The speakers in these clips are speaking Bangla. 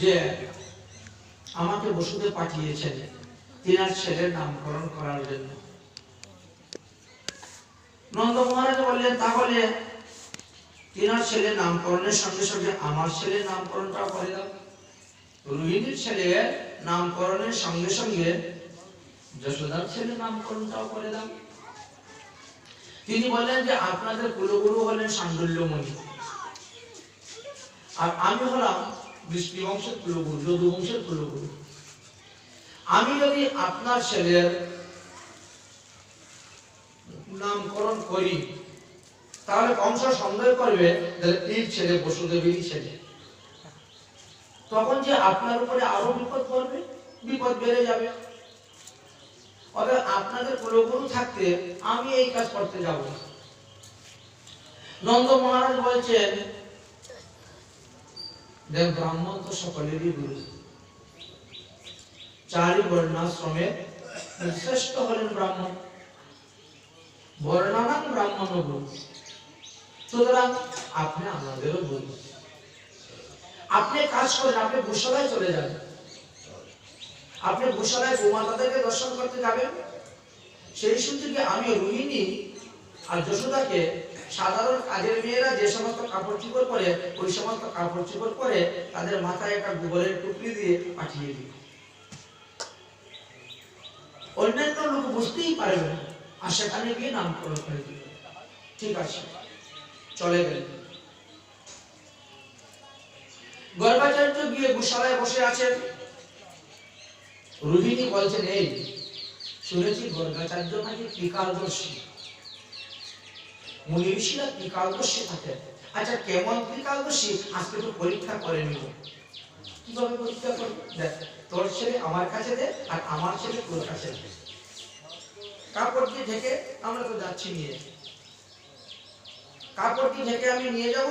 যে আমাকে বসুদেব পাঠিয়েছেন তিনার ছেলের নামকরণ করার জন্য। নন্দ মহারাজ বললেন তাহলে তিনার ছেলের নামকরণের সঙ্গে সঙ্গে আমার ছেলের নামকরণটাও করে দাও। রোহিণীর ছেলের নামকরণের সঙ্গে সঙ্গে যশোদার ছেলের নামকরণটাও করে দাও। তিনি বললেন যে আপনাদের কুলগুরু হলেন সান্ডল্যমণি, আর আমি হলাম বৃষ্টি বংশের কুলগুরু, যদু বংশের কুলগুরু। আমি যদি আপনার ছেলের নামকরণ করি তাহলে কংস সন্দেহ করবে এই ছেলে বসুদেবেরই ছেলে, তখন যে আপনার উপরে আরো বিপদ পড়বে, বিপদ বেড়ে যাবে। অর্থাৎ আপনাদের কুলগুরু থাকতে আমি এই কাজ করতে যাব না। নন্দ মহারাজ বলছেন দেখ ব্রাহ্মণ তো সকলেরই গুরু, চারি বর্ণাশ্রমের শ্রেষ্ঠ হলেন ব্রাহ্মণ, বর্ণানাং ব্রাহ্মণ গুরু, সুতরাং আপনি আমাদেরও গুরু। আপনি কাজ করেন, আপনি গোশালায় চলে যান, আপনি গোশালায় গোমাতাদেরকে দর্শন করতে যাবেন। সেই সুযোগে আমি রোহিণী আর যশোদাকে সাধারণ কাজের মেয়েরা যে সমস্ত কাপড় চোপড় পরে ওই সমস্ত কাপড় চোপড় পরে তাদের মাথায় একটা গোবরের টুকরি দিয়ে পাঠিয়ে দিই। অন্যান্য লোক বুঝতেই পারবে না, আর সেখানে গিয়ে নামকরণ করে দিল। ঠিক আছে, চলে গেল। গর্গাচার্য গিয়ে গোশালায় বসে আছেন। রোহিণী বলছেন এই শুনেছি গর্গাচার্য নাকি ত্রিকালদর্শী, মুনি ঋষিরা ত্রিকালদর্শী থাকেন। আচ্ছা কেমন ত্রিকালদর্শী আজকে তো পরীক্ষা করে নিব। কিভাবে পরীক্ষা করবো? দেখ তোর ছেলে আমার কাছে দে আর আমার ছেলে তোর কাছে দে, কাপড় দিয়ে ঢেকে আমরা তো যাচ্ছি নিয়ে, কাপড় দিয়ে ঢেকে আমি নিয়ে যাব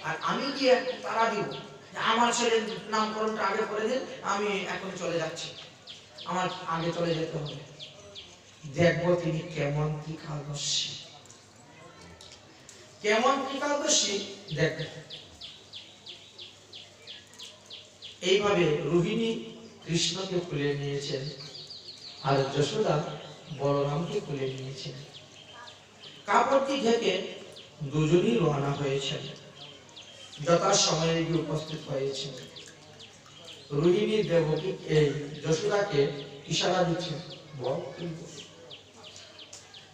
আর আমি গিয়ে তারা দিব আমার ছেলের নামকরণটা আগে করে দিন, আমি এখন চলে যাচ্ছি, আমার আগে চলে যেতে হবে। দেখবো তিনি কেমন ত্রিকালদর্শী, কেমন ত্রিকালদর্শী দেখবে। এইভাবে রোহিণী কৃষ্ণকে খুলে নিয়েছেন আর যশোদা বলরামকে খুলে নিয়েছেন। কাপড়টি ঢেকে দুজনই রওনা হয়েছেন, যথা সময়ে গিয়ে উপস্থিত হয়েছে। রোহিণী দেবকী এই যশোদাকে ইশারা দিচ্ছে, বল।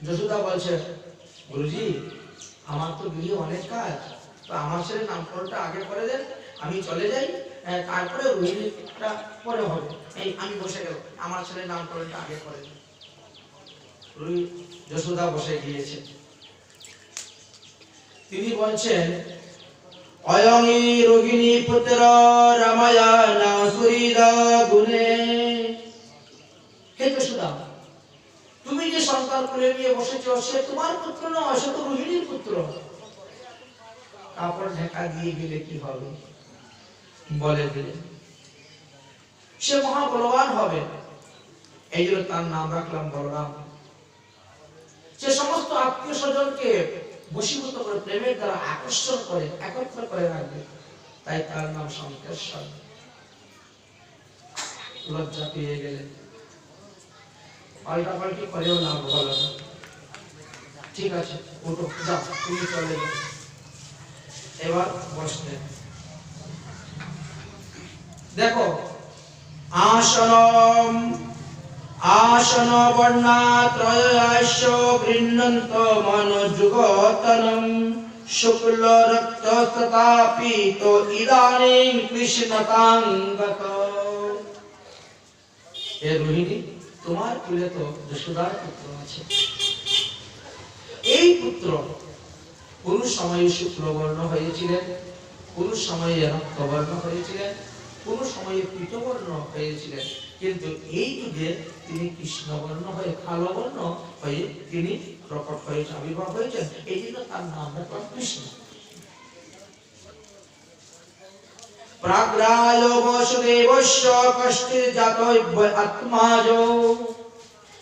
যশোদা বলছে গুরুজি আমার তো গৃহে অনেক কাজ, তো আমার ছেলের নামকরণটা আগে করে দেন, আমি চলে যাই, তারপরে রোহিণীটা পরে হবে। এই আমি বসে গেল, আমার ছেলের নামকরণটা আগে করে দেন। যশোদা বসে গিয়েছে। তিনি বলছেন অয়ংই রোহিণী পুত্র রামায়া না সুরিদা গুণে। হে যশোদা, তুমি যে সন্তান কোলে নিয়ে বসেছো সে তোমার পুত্র নয়, সে তো রোহিণীর পুত্র। কাপড় ঢাকা দিয়ে গেলে কি হবে? বলে দিলেন সে মহা বলবান হবে, এই জন্য তার নাম রাখলাম বলরাম। সে সমস্ত আত্মীয় স্বজনকে বশীভূত করে প্রেমের দ্বারা আকর্ষণ করে একত্র করে রাখবে, তাই তার নাম শঙ্কেশ্বর। লজ্জা পেয়ে গেলেন, পাল্টাপাল্টি করেও নাম বলো না। ঠিক আছে ওঠো, যাও তুমি চলে যাও। এবার বসলেন। দেখো আসনম আসন বর্ণাত্রয়াস্য গৃহ্ণন্ত মনোযুগতনম শুক্ল রক্ত তথাপিত ইদানীং কৃষ্ণতাঙ্গত। হে রোহিণী, তোমার কুলে তো যশোদার পুত্র আছে। এই পুত্র কোন সময়ে শুক্লবর্ণ হয়েছিলেন, কোন সময়ে রক্তবর্ণ হয়েছিলেন, কোন সময়ে পীতবর্ণ হয়েছিলেন, কিন্তু এই যুগে তিনি কৃষ্ণবর্ণ হয়ে কালো বর্ণ হয়ে তিনি প্রকট হয়েছে, আবির্ভাব হয়েছেন। এই জন্য তার নাম রাখলাম কৃষ্ণ। প্রাগ্রায় বসুদেবস্য কষ্টে জাতৈব আত্মাজ।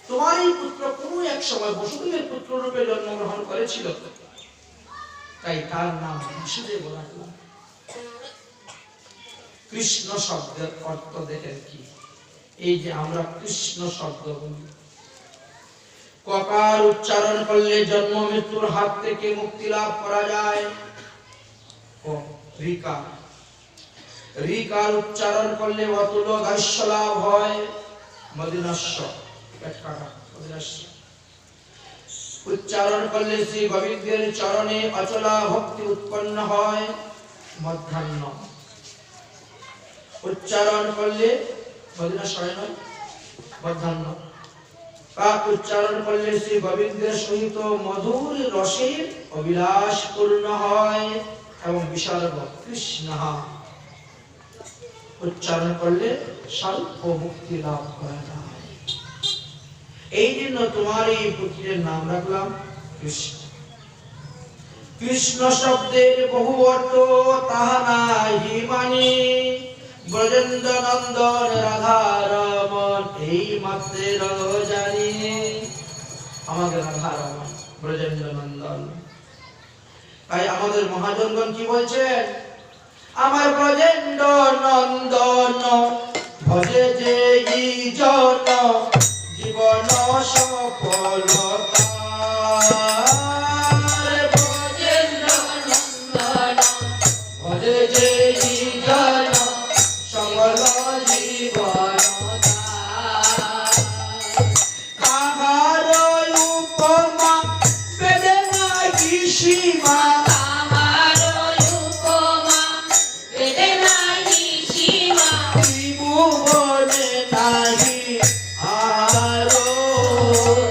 তোমার এই পুত্র কোন এক সময় বসুদেবের পুত্র রূপে জন্মগ্রহণ করেছিল, তাই তার নাম বসুদেব রাখলাম। কৃষ্ণ শব্দের অর্থ দেখেন কি, এই যে আমরা কৃষ্ণ শব্দ বলি, ককার উচ্চারণ করলে জন্ম মৃত্যুর হাত থেকে মুক্তি লাভ করা যায়। রিকার, রিকার উচ্চারণ করলে অতুল ঐশ্বর্য লাভ হয়। মদিনাস্য, মদিনাস্য উচ্চারণ করলে শ্রী গোবিন্দের চরণে অচলা ভক্তি উৎপন্ন হয়। মধ্যাহ্ন উচ্চারণ করলে মদিনাস্য নয়, মধ্যাহ্ন উচ্চারণ করলে শ্রী গোবিন্দের সহিত মধুর রসের অভিলাষ পূর্ণ হয়। এবং বিসর্গ কৃষ্ণ উচ্চারণ করলে স্বল্প মুক্তি লাভ করা যায়। এই জন্য তোমার এই পুত্রের নাম রাখলাম কৃষ্ণ। কৃষ্ণ শব্দের বহু অর্থ তাহা নাহি মানি, ব্রজেন্দ্র নন্দন রাধা রমন এই মাত্রের জানি। আমাদের রাধা রমন ব্রজেন্দ্র নন্দন। তাই আমাদের মহাজনগণ কি বলছেন, আমার ব্রজেন্দ্র নন্দন ভজে যে জন জীবন সফলতা। ব্রজেন্দ্র নন্দন ভজে যে জন সফল জীবন। কাহার উপমা বেদে নাহি সীমা, কাহার উপমা বেদে নাহি সীমা, ত্রিভুবনে নাহি আরো,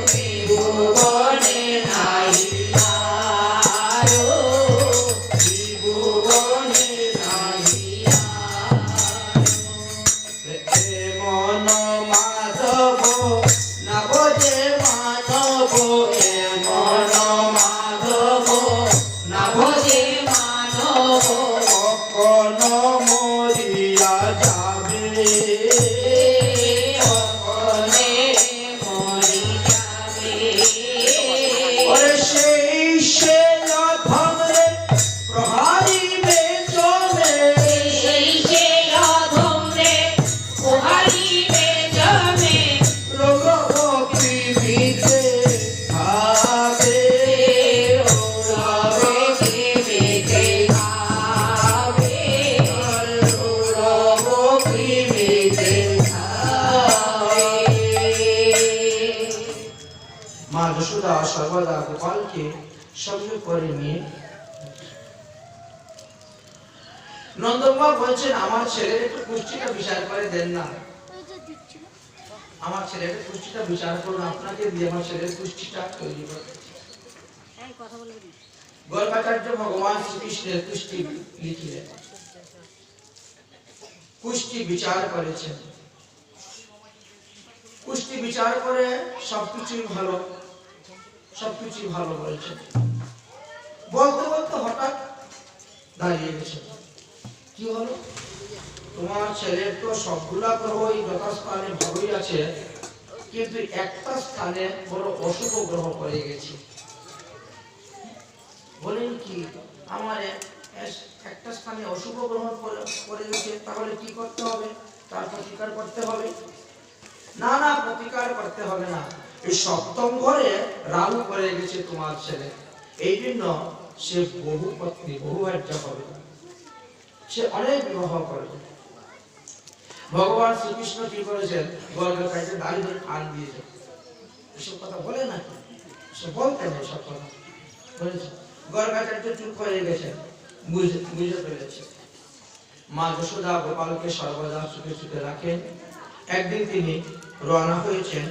ত্রিভুবনে নাহি আরো, ত্রিভুবনে নাহি মন মাধব না বোঝে মানব, মন মাধব না বোঝে মানব, কখন মরিয়া যাবে, কখনে মরি যাবে। ওরে সেই সে ধমরে প্রহারিবে চলে, সেই সে ধমরে প্রহারিবে চলে, রোগ পৃথিবীতে খাবে, রোগ পৃথিবীতে খাবে, রোগ পৃথিবীতে খাবে। মা যশোদা সর্বদা গোপালকে সঙ্গে করে নিয়ে নন্দবাবু বলছেন, আমার ছেলের একটু পুষ্টিটা বিচার করে দেন না, আমার ছেলের পুষ্টিটা বিচার করুন, আপনাকে দিয়ে আমার ছেলের পুষ্টিটা তৈরি করতে। গর্গাচার্য ভগবান শ্রীকৃষ্ণের পুষ্টি লিখিলেন, পুষ্টি বিচার করেছেন। পুষ্টি বিচার করে সবকিছুই ভালো, সবকিছুই ভালো বলছেন। বলতে বলতে হঠাৎ দাঁড়িয়ে গেছে, কি হলো, তোমার ছেলের তো সবগুলা গ্রহ এই যথাস্থানে ভালোই আছে, কিন্তু একটা স্থানে বড় অশুভ গ্রহ পড়ে গেছে। বলেন কি, আমার একটা স্থানে অশুভ গ্রহ পড়ে গেছে, তাহলে কি করতে হবে, তার প্রতিকার করতে হবে। না না, প্রতিকার করতে হবে না, এই সপ্তম ঘরে রাহু পড়ে গেছে তোমার ছেলে, এই জন্য সে বহু পত্নী বহু ভার্যা হবে, সে অনেক বিবাহ করবে। ভগবান শ্রীকৃষ্ণ কি করেছেন, গর্গের কাছে দাঁড়িয়ে ধরে টান দিয়েছে। এসব কথা বলে নাকি, সে বলতেন এসব কথা বলেছে। গর্গাচার্য চুপ হয়ে গেছেন, বুঝে ফেলেছে। মা যশোদা গোপালকে সর্বদা সুখে সুখে রাখেন। একদিন তিনি রওনা হয়েছেন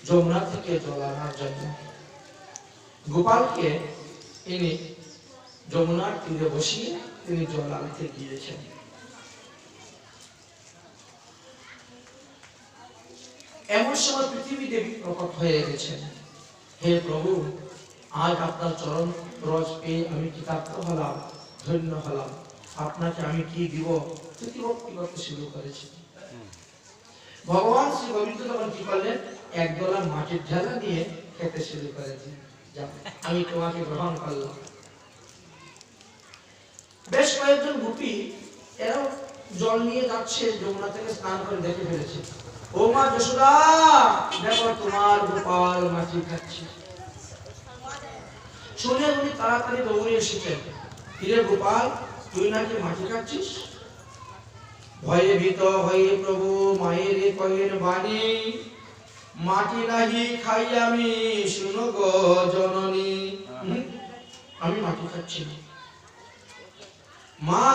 যমুনা থেকে জল আনার জন্য। গোপালকে তিনি যমুনার তীরে বসিয়ে তিনি জল আনতে গিয়েছেন। এমন সময় পৃথিবী দেবী প্রকট হয়ে গেছেন। হে প্রভু, আজ আপনার চরণ রজ পেয়ে আমি কৃতার্থ হলাম, ধন্য হলাম। আপনাকে আমি কি দিব, প্রতিভক্তি করতে শুরু করেছি। ভগবান শ্রী গোবিন্দ তখন কি করলেন, একদলা মাটির ঢেলা নিয়ে খেতে শুরু করেছেন। আমি তোমাকে গ্রহণ করলাম। বেশ কয়েকজন গোপী এরাও জল নিয়ে যাচ্ছে, যমুনা থেকে স্নান করে দেখে ফেলেছে। ও মা যশোদা, দেখো তোমার গোপাল মাটি খাচ্ছে। শুনে উনি তাড়াতাড়ি দৌড়ে এসেছেন। কিরে গোপাল, তুই নাকি মাটি খাচ্ছিস? ভয়ে ভীত হয়ে প্রভু মায়ের কহেন বাণী, মাটি নাহি খাই আমি, শুনো গো জননী। আমি মাটি খাচ্ছি না মা,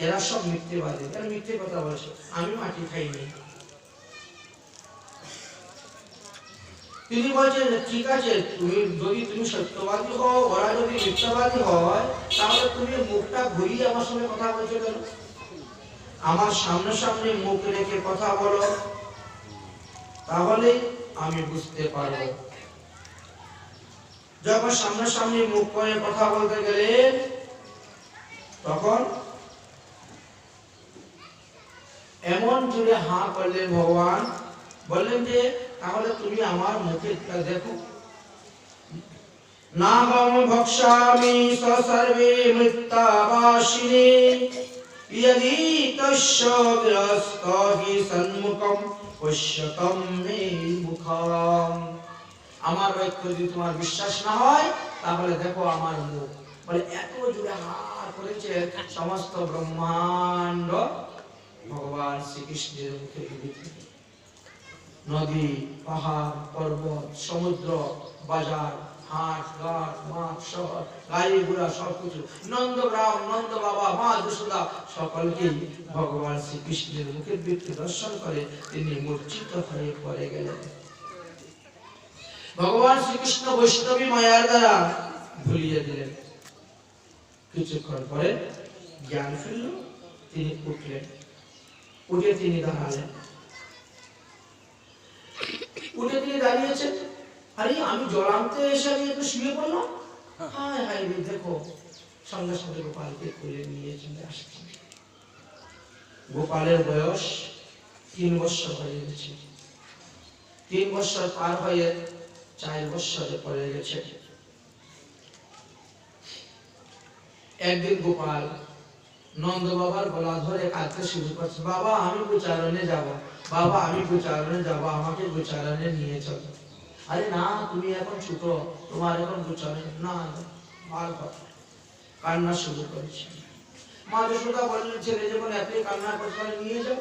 এরা সব মিথ্যেবাদী, এরা মিথ্যে কথা বলছে, আমি মাটি খাইনি। তিনি বলছেন ঠিক আছে, তুমি সত্যবাদী হও, ওরা যদি মিথ্যাবাদী হয়, তাহলে তুমি মুখটা ঘুরিয়ে আমার সঙ্গে কথা বলছো কেন? আমার সামনে সামনে মুখ রেখে কথা বলো, তাহলে আমি বুঝতে পারবো। যখন সামনে সামনে মুখ করে কথা বলতে গেলেন, তখন এমন জোরে হাঁ করলেন ভগবান, বললেন যে তাহলে তুমি আমার মুখে দেখো। নাহং ভক্ষামি সসর্বে মৃত্যাবাসিনে, यदि तस्य বিরস্তহি সন্মুখম পশ্যতম মে মুখম। আমার বাক্য যদি তোমার বিশ্বাস না হয়, তাহলে দেখো আমার মুখ। বলে এত জোরে হাত করেছে, সমস্ত ব্রহ্মাণ্ড ভগবান শ্রীকৃষ্ণের মুখে বিবৃত। নদী, পাহাড়, পর্বত, সমুদ্র, বাজার, হাট, ঘাট, মাঠ, শহর, গাড়ি ঘোড়া সবকিছু, নন্দগ্রাম, নন্দ বাবা, মা যশোদা, সকলকেই ভগবান শ্রীকৃষ্ণের মুখের বৃত্তি দর্শন করে তিনি মূর্ছিত হয়ে পড়ে গেলেন। ভগবান শ্রীকৃষ্ণ বৈষ্ণবী মায়ার দ্বারা ভুলিয়ে দিলেন। কিছুক্ষণ পরে জ্ঞান ফিরল, তিনি উঠলেন। উঠে তিনি দাঁড়ালেন। উঠে তিনি দাঁড়িয়েছেন, আরে আমি জল আনতে এসে আমি একটু শুয়ে পড়লাম। হায় হায় রে, দেখো সঙ্গে সঙ্গে গোপালকে কোলে নিয়ে চলে আসছে। গোপালের বয়স 3 বছর হয়ে গেছে। 3 বছর পার হয়ে 4 বছরে পড়ে গেছে। একদিন গোপাল নন্দ বাবার গলা ধরে কাঁদতে শুরু করছে, বাবা আমি গোচারণে যাব, বাবা আমি গোচারণে যাব, আমাকে গোচারণে নিয়ে চলো। আরে না, তুমি এখন ছোট, তোমার এখন গোচারণে না। মার কথা কান্না শুরু করেছে। মা যশোদা বললেন ছেলে যখন এতই কান্না করছে নিয়ে যাও।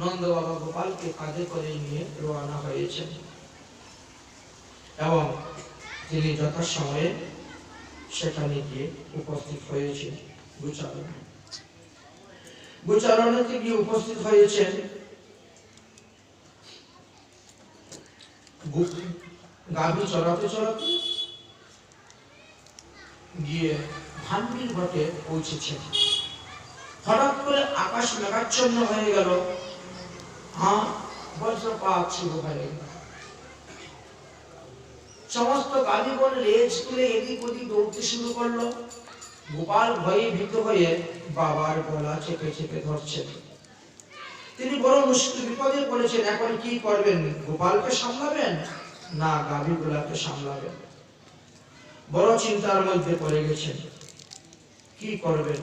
নন্দ বাবা গোপালকে কাঁধে করে নিয়ে রওনা হয়েছেন এবং তিনি যথাসময়ে সেখানে গিয়ে উপস্থিত হয়েছে। গোচারণে গিয়ে উপস্থিত হয়েছেন। গাভী চড়াতে চড়াতে গিয়ে ভান্ডির ঘাটে পৌঁছেছেন। হঠাৎ করে আকাশ মেঘাচ্ছন্ন হয়ে গেল, বজ্রপাত শুরু হয়ে গেল। সমস্ত গাভীগণ লেজ তুলে এদিক ওদিক দৌড়তে শুরু করলো। গোপাল ভয়ে ভীত হয়ে বাবার গলা চেপে চেপে ধরছেন। তিনি বড় মুশকিল বিপদে পড়েছেন। এখন কি করবেন? গোপালকে সামলাবেন না গাভীগুলাকে সামলাবেন? বড় চিন্তার মধ্যে পড়ে গেছেন। কি করবেন?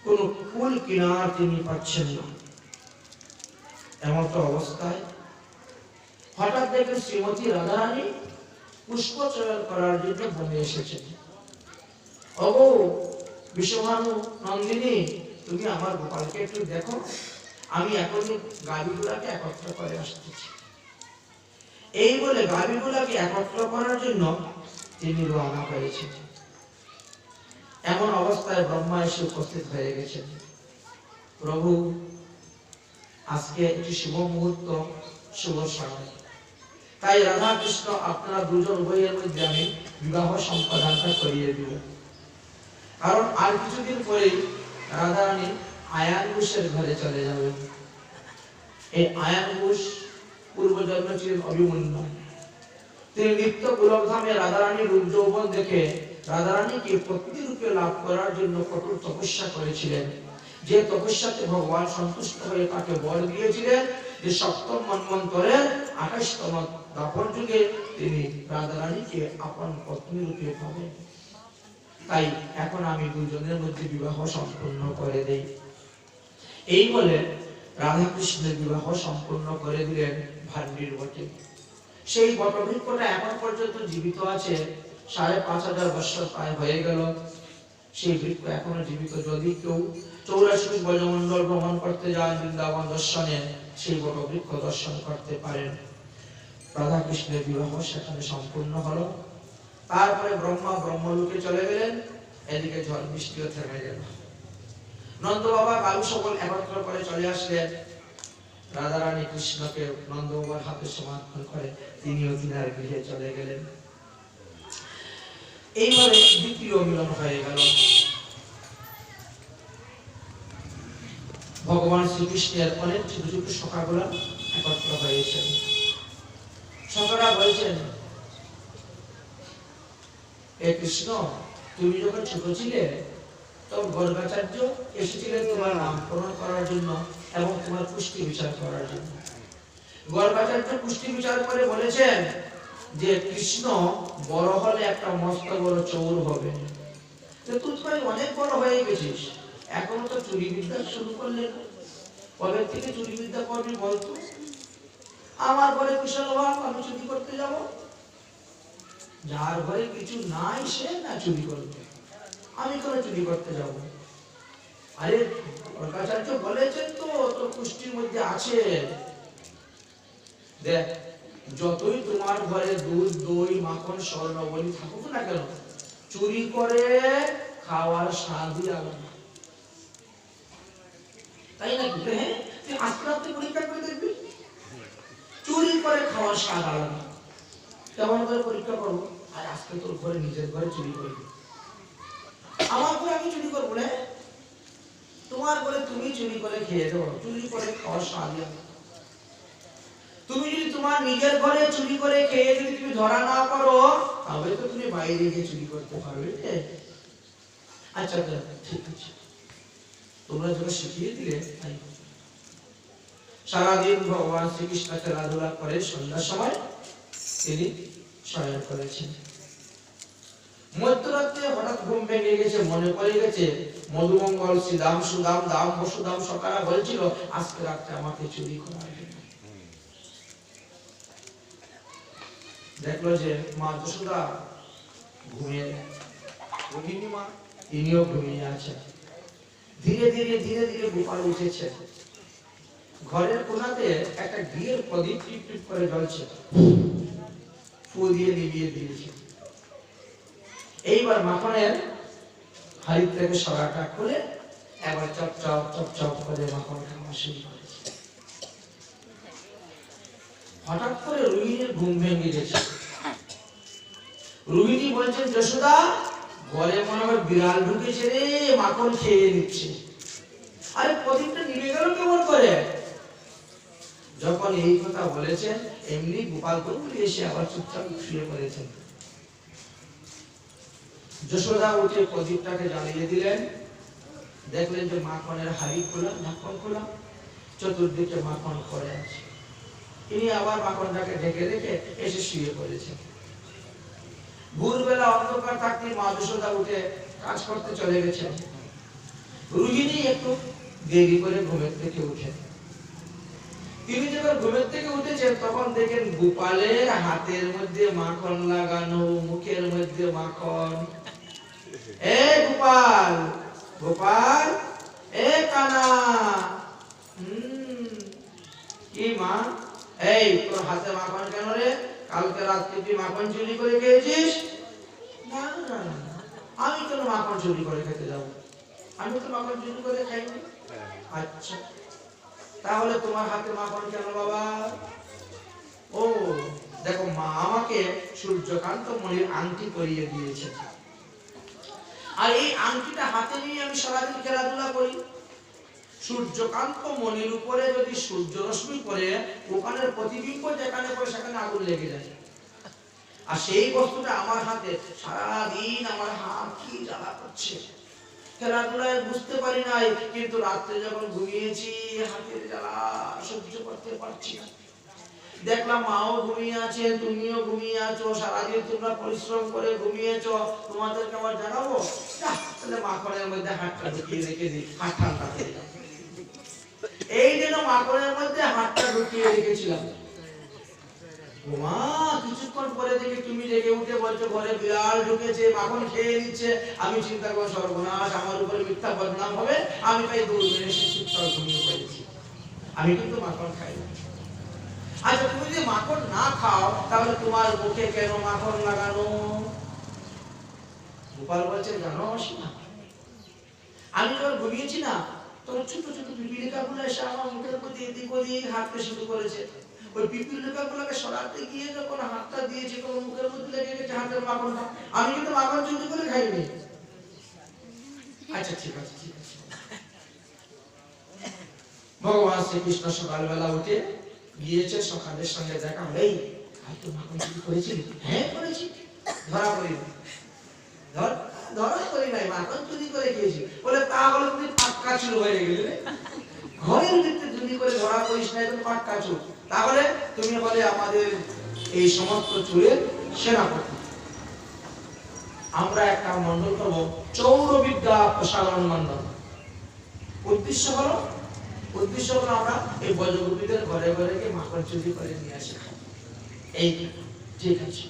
কোন কুল কিনারা তিনি পাচ্ছেন না। এমন তো অবস্থায় হঠাৎ দেখেন শ্রীমতী রাধারানী পুষ্পচয়ন করার জন্য বনে এসেছেন। ওগো বিশ্বভানু নন্দিনী, তুমি আমার গোপালকে একটু দেখো, আমি এখনই গাভীগুলাকে একত্র করে আসতেছি। এই বলে গাভীগুলাকে একত্র করার জন্য তিনি রওনা হয়েছেন। এমন অবস্থায় ব্রহ্মা এসে উপস্থিত হয়ে গেছেন। প্রভু, আজকে একটি শুভ মুহূর্ত, শুভ সময়, তাই রাধা কৃষ্ণ আপনারা দুজন উভয়ের মধ্যে আমি বিবাহ সম্পাদনটা করিয়ে দিব। কারণ আর কিছুদিন পরে রাধারানী আয়ান ঘোষের ঘরে চলে যাবেন। এই আয়ান ঘোষ পূর্বজন্ম ছিলেন অভিমন্যু। তিনি নিত্য গোলকধামে রাধারানীর রূপ যৌবন দেখে রাধারানীকে পত্নী রূপে লাভ করার জন্য কঠোর তপস্যা করেছিলেন। যে তপস্যাতে ভগবান সন্তুষ্ট হয়ে তাকে বর দিয়েছিলেন যে সপ্তম মন্বন্তরের 28তম দাপর যুগে তিনি রাধারানীকে আপন পত্নী রূপে পাবেন। তাই এখন আমি দুজনের মধ্যে বিবাহ সম্পূর্ণ করে দেই। এই বলে রাধা কৃষ্ণের বিবাহ সম্পূর্ণ করে দিলেন ভান্ডির বটে। সেই বটবৃক্ষটা এখন পর্যন্ত জীবিত আছে, ৫৫০০ বছর প্রায় হয়ে গেল। সেই বৃক্ষ এখনো জীবিত। যদি কেউ ৮৪ ব্রজমণ্ডল ভ্রমণ করতে যান বৃন্দাবন দর্শনে, সেই বটবৃক্ষ দর্শন করতে পারেন। রাধা কৃষ্ণের বিবাহ সেখানে সম্পূর্ণ হলো। তারপরে ব্রহ্মা ব্রহ্মলোকে চলে গেলেন। এদিকে ঝড় বৃষ্টিও থেমে গেল। নন্দ বাবা কালু সকল একত্র করে চলে আসলেন। রাধা রানী কৃষ্ণকে নন্দ বাবার হাতে সমর্পণ করে তিনিও তিনার গৃহে চলে গেলেন। এইভাবে দ্বিতীয় মিলন হয়ে গেল। ভগবান শ্রীকৃষ্ণের অনেক ছোট ছোট সখাগুলা একত্র হয়েছেন। সখারা বলছেন, হে কৃষ্ণ, তুমি যখন ছোট ছিলে তখন গর্গাচার্য এসেছিলেন তোমার নামকরণ করার জন্য এবং তোমার পুষ্টি বিচার করার জন্য। গর্গাচার্য পুষ্টি বিচার করে বলেছেন যে কৃষ্ণ বড় হলে একটা মস্ত বড় চৌর হবে। তুই তো অনেক বড় হয়ে গেছিস, এখনো তো চুরি বিদ্যা শুরু করলে না, কবে থেকে চুরি বিদ্যা করবি বলতো? আমার ঘরে কুশল অভাব, আমি চুরি করতে যাব? যার ঘরে কিছু নাই সে না চুরি করবে, আমি কেন চুরি করতে যাব? আরে গর্গাচার্য বলেছেন তো তোর পুষ্টির মধ্যে আছে। দেখ, যতই তোমার ঘরে দুধ দই মাখন স্বর্ণ বলি থাকুক না কেন, চুরি করে খাওয়ার স্বাদই আলাদা, তাই নাকি? হ্যাঁ, তুই আস্তে আস্তে পরীক্ষা করে দেখবি, চুরি করে খাওয়ার স্বাদ আলাদা। কেমন করে পরীক্ষা করবো? আর আজকে তোর ঘরে নিজের ঘরে চুরি করবি, আমার ঘরে আমি চুরি করবো না, তোমার ঘরে তুমি চুরি করে খেয়ে দেবো, চুরি করে খাওয়ার স্বাদই আলাদা। তুমি যদি তোমার নিজের ঘরে চুরি করে খেয়ে যদি তুমি ধরা না পড়ো, তবে তো তুমি বাইরে গিয়ে চুরি করতে পারবে। আচ্ছা ঠিক আছে, তোমরা যখন শিখিয়ে দিলে তাই। সারাদিন ভগবান শ্রীকৃষ্ণ খেলাধুলা করে সন্ধ্যার সময় তিনি শয়ন করেছেন। মধ্যরাত্রে হঠাৎ ঘুম ভেঙে গেছে, মনে পড়ে গেছে মধুমঙ্গল শ্রীদাম সুদাম দাম বসুদাম সকারা বলছিল আজকে রাত্রে আমাকে চুরি করা হবে। দেখলো যে মা যশোদা ঘুমিয়ে, তিনিও ঘুমিয়ে আছেন। ধীরে ধীরে ধীরে ধীরে গোপাল উঠেছে। ঘরের কোনাতে একটা ঘিয়ের প্রদীপ টিপ টিপ করে জ্বলছে, ফু দিয়ে নিভিয়ে দিয়েছে। এইবার মাখনের হাড়ি থেকে সরাটা খুলে একবার চপচপ চপচপ করে মাখন খাওয়া শুরু করেছে। হঠাৎ করে রোহিণীর ঘুম ভেঙে গেছে। রোহিণী বলছেন, যশোদা ঘরে মনে হয় বিড়াল ঢুকেছে রে, মাখন খেয়ে নিচ্ছে। আরে প্রদীপটা নিভে গেল কেমন করে? যখন এই কথা বলেছেন এমনি গোপাল দৌড়ে এসে আবার চুপচাপ শুয়ে পড়েছেন। যশোদা উঠে প্রদীপটাকে জ্বালিয়ে দিলেন। দেখলেন যে মাখনের হাড়ি খোলা, ঢাকন খোলা, চতুর্দিকে মাখন পড়ে আছে। তিনি আবার মাখনটাকে ঢেকে রেখে এসে শুয়ে পড়েছেন। ভোরবেলা অন্ধকার থাকতে মা যশোদা উঠে কাজ করতে চলে গেছেন। রোহিণী একটু দেরি করে ঘুমের থেকে উঠে। তিনি যখন ঘুমের থেকে উঠেছেন তখন দেখেন গোপালের হাতের মধ্যে মাখন লাগানো, মুখের মধ্যে মাখন। এ গোপাল, গোপাল, এ কানা, কি মা, এই তোর হাতে মাখন কেন রে? কালকে রাত্রে তুই মাখন চুরি করে খেয়েছিস? না না না, আমি কেন মাখন চুরি করে খেতে যাবো? আমি তো মাখন চুরি করে খাইনি। আচ্ছা, তাহলে তোমার হাতে মাখন কেন বাবা? ও দেখো, মা আমাকে সূর্যকান্ত মণির আংটি পরিয়ে দিয়েছে, আর এই আংটিটা হাতে নিয়ে আমি সারাদিন খেলাধুলা করি। সূর্যকান্ত মণির উপরে যদি সূর্য রশ্মি পড়ে, ওখানের প্রতিবিম্ব যেখানে পড়ে সেখানে আগুন লেগে যায়। আর সেই বস্তুটা আমার হাতে, সারাদিন আমার হাত কি জ্বালা করছে। খেলাধুলায় বুঝতে পারি নাই, কিন্তু রাত্রে যখন ঘুমিয়েছি হাতের জ্বালা সহ্য করতে পারছি না। দেখলাম মাও ঘুমিয়ে আছে, তুমিও ঘুমিয়ে আছো, সারাদিন তোমরা পরিশ্রম করে ঘুমিয়েছো, তোমাদেরকে আবার জানাবো? তাহলে মাখনের মধ্যে হাতটা ঢুকিয়ে রেখে দিই, হাত ঠান্ডা হয়ে যাবে। এই জন্য মাখনের মধ্যে হাতটা ঢুকিয়ে রেখেছিলাম। মা কিছুক্ষণ পরে দেখি তুমি জেগে উঠে বলছো ঘরে বিড়াল ঢুকেছে, মাখন খেয়ে নিচ্ছে। আমি চিন্তা করব সর্বনাশ, আমার উপরে মিথ্যা বদনাম হবে। আমি তাই দৌড় মেরে চুপচাপ ঘুমিয়ে পড়েছি। আমি কিন্তু মাখন খাই না। আচ্ছা, তুমি যদি মাখন না খাও তাহলে তোমার মুখে কেন মাখন লাগানো? গোপাল বলছে, জানো অসীমা, আমি যখন ঘুমিয়েছি না, তখন ছোট ছোট পিপিলিকাগুলো এসে আমার মুখের প্রতি এদিক ওদিক হাঁটতে শুরু করেছে। ওই পিপিলিকাগুলোকে সরাতে গিয়ে যখন হাতটা দিয়েছে, তখন মুখের মধ্যে লেগে গেছে হাতের মাখনটা। আমি কিন্তু মাখন চুরি করে খাইনি। আচ্ছা ঠিক আছে, ঠিক আছে। ভগবান শ্রীকৃষ্ণ সকালবেলা উঠে গিয়েছে, সকালের সঙ্গে দেখা, এই আজ তো মাখন চুরি করেছিলি? হ্যাঁ করেছি। ধরা পড়ি ধরা করি নাই, মাখন চুরি করে গিয়েছি। বলে তাহলে তুমি পাক্কা চুর হয়ে গেলে, ঘরের ভিতরে চুরি করে ধরা পড়িস নাই, তুমি পাক্কা চুর। তাহলে তুমি বলে আমাদের এই সমস্ত চুরের সেনাপতি। আমরা একটা মন্ডল করবো, চৌরবিদ্যা প্রসারণ মন্ডল। উদ্দেশ্য হলো আমরা এই বজ্রগোপীদের ঘরে ঘরে গিয়ে মাখন চুরি করে নিয়ে আসি। এই ঠিক আছে।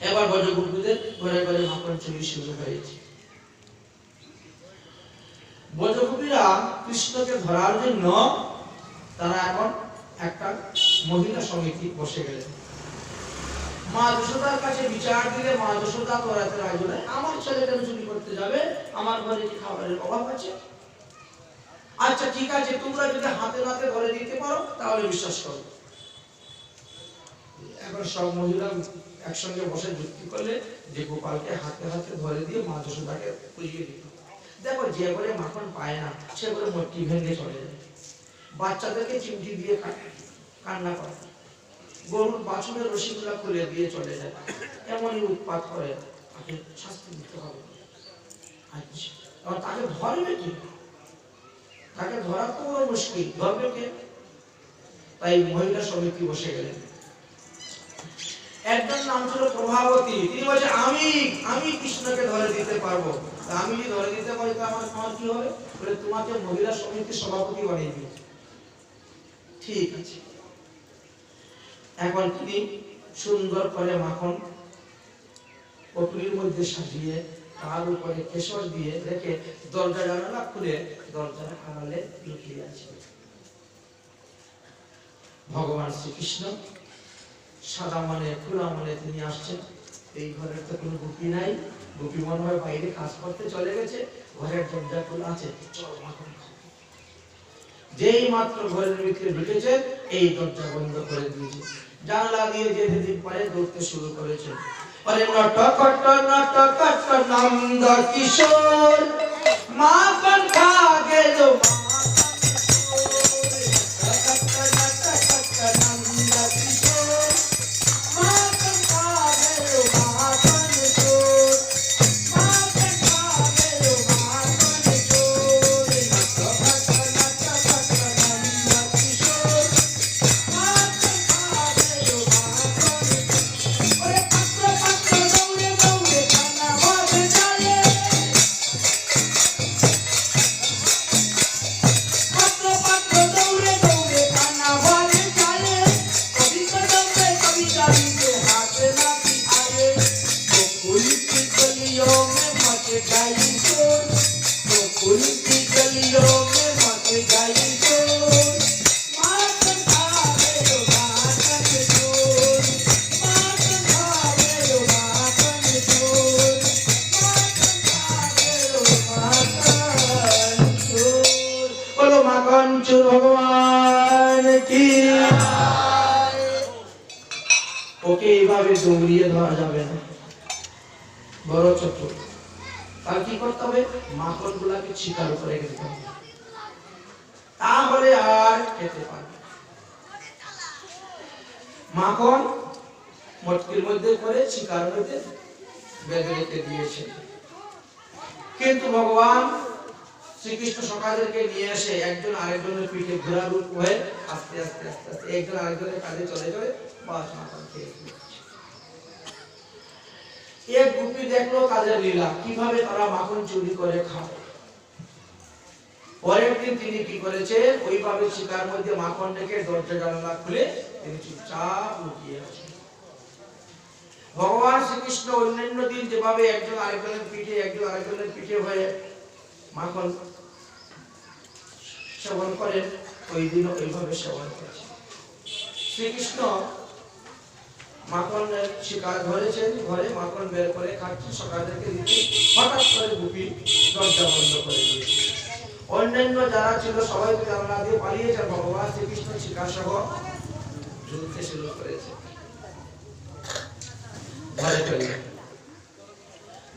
এবার বজ্রগোপীদের ঘরে ঘরে মাখন চুরি শুরু হয়েছে। বজ্রগোপীরা কৃষ্ণকে ধরার জন্য তারা এখন একটা মহিলা সমিতি বসে গেলেন। মা যশোদার কাছে বিচার দিলে মা যশোদা তো রাতে রাজি নয়, আমার ছেলে কেন চুরি করতে যাবে, আমার ঘরে কি খাবারের অভাব আছে? আচ্ছা ঠিক আছে, তোমরা যদি হাতে নাতে ধরে দিতে পারো তাহলে বিশ্বাস করো। এখন সব মহিলা একসঙ্গে বসে যুক্তি করলে যে গোপালকে হাতে হাতে ধরে দিয়ে মা যশোদাকে বুঝিয়ে দিত। দেখো, যে ঘরে মাখন পায় না সে ঘরে মটকি ভেঙে চলে যায়, বাচ্চাদেরকে চিমটি দিয়ে কান্না করে, গরুর বাছুরের রশিগুলা খুলে দিয়ে চলে যায়, এমনই উৎপাত করে, তাকে শাস্তি দিতে হবে। আচ্ছা, তাকে ধরবে কি? তাকে ধরা তো বড় মুশকিল, ধরবে কে? তাই মহিলা সমিতি বসে গেলেন। একজন নাম ছিল প্রভাবতী, তিনি বলছে আমি কৃষ্ণকে ধরে দিতে পারবো। আমি যদি ধরে দিতে পারি তো আমার কি হবে? বলে তোমাকে মহিলা সমিতির সভাপতি বানিয়ে দিই। ঠিক আছে। এখন তিনি সুন্দর করে মাখন পটুলির মধ্যে সাজিয়ে তার উপরে কেশর দিয়ে রেখে দরজা জানালা খুলে দরজার আড়ালে লুকিয়ে আছে। ভগবান শ্রীকৃষ্ণ সাদা মনে খোলা মনে তিনি আসছেন। এই ঘরের তো কোনো গোপী নাই, গোপী মনে হয় বাইরে কাজ করতে চলে গেছে, ঘরের দরজা খোলা আছে, চল মাখন খাও। যেই মাত্র ঘরের ভিতরে ঢুকেছে, এই দরজা বন্ধ করে দিয়েছে, জানলা দিয়ে যেতে দিক পারে দৌড়তে শুরু করেছে। আরে নটকট নন্দ কিশোর মাখন খা গেল, ভগবান কি। ওকে এইভাবে দৌড়িয়ে ধরা যাবে না, বড় চতুর। তার কি করতে হবে? মাখন গুলাকে শিকার উপরে রেখে দিতে হবে, তাহলে আর খেতে পারবে। মাখন মটকির মধ্যে করে শিকার মধ্যে বেঁধে রেখে দিয়েছে। কিন্তু ভগবান শ্রীকৃষ্ণ সখাদেরকে নিয়ে এসে একজন আরেকজনের পিঠে ঘোড়া রূপ হয়ে আস্তে আস্তে আস্তে আস্তে একজন আরেকজনের কাঁধে চলে চলে বাস মাখন খেয়ে এক গোপী দেখলো তাদের লীলা কিভাবে তারা মাখন চুরি করে খায়। পরের দিন তিনি কি করেছেন, ওইভাবে শিকার মধ্যে মাখন রেখে দরজা জানালা খুলে তিনি চুপচাপ লুকিয়ে আছেন। ভগবান শ্রীকৃষ্ণ অন্যান্য দিন যেভাবে একজন আরেকজনের পিঠে হয়ে মাখন সেবন করেন, ওই দিনও ওইভাবে সেবন করেছেন। শ্রীকৃষ্ণ মাখনের শিকার ধরেছেন, ঘরে মাখন বের করে খাচ্ছেন, সকালকে দিতে হঠাৎ করে গোপী দরজা বন্ধ করে দিয়েছে। অন্যান্য যারা ছিল সবাই জানলা দিয়ে পালিয়েছে, ভগবান শ্রীকৃষ্ণ শিকার সহ ঝুলতে শুরু করেছে।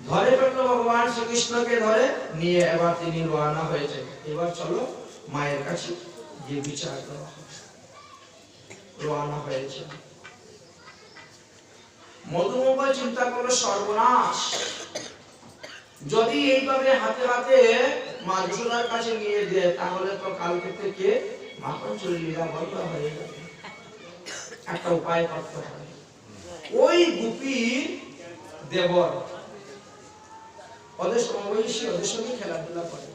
ধরে ফেললো ভগবান শ্রীকৃষ্ণকে, ধরে নিয়ে এবার তিনি রওনা হয়েছে। এবার চলো মায়ের কাছে গিয়ে বিচার দেওয়া হবে। রওনা হয়েছে। মধুমঙ্গল চিন্তা করলো সর্বনাশ, যদি এইভাবে হাতে হাতে মা যশোদার কাছে নিয়ে দেয় তাহলে তো কালকে থেকে মাখন চুরি লীলা বন্ধ হয়ে যাবে। একটা উপায় করতে হবে। ওই গোপী দেবর ওদের সমবয়সী, ওদের সঙ্গে খেলাধুলা করে,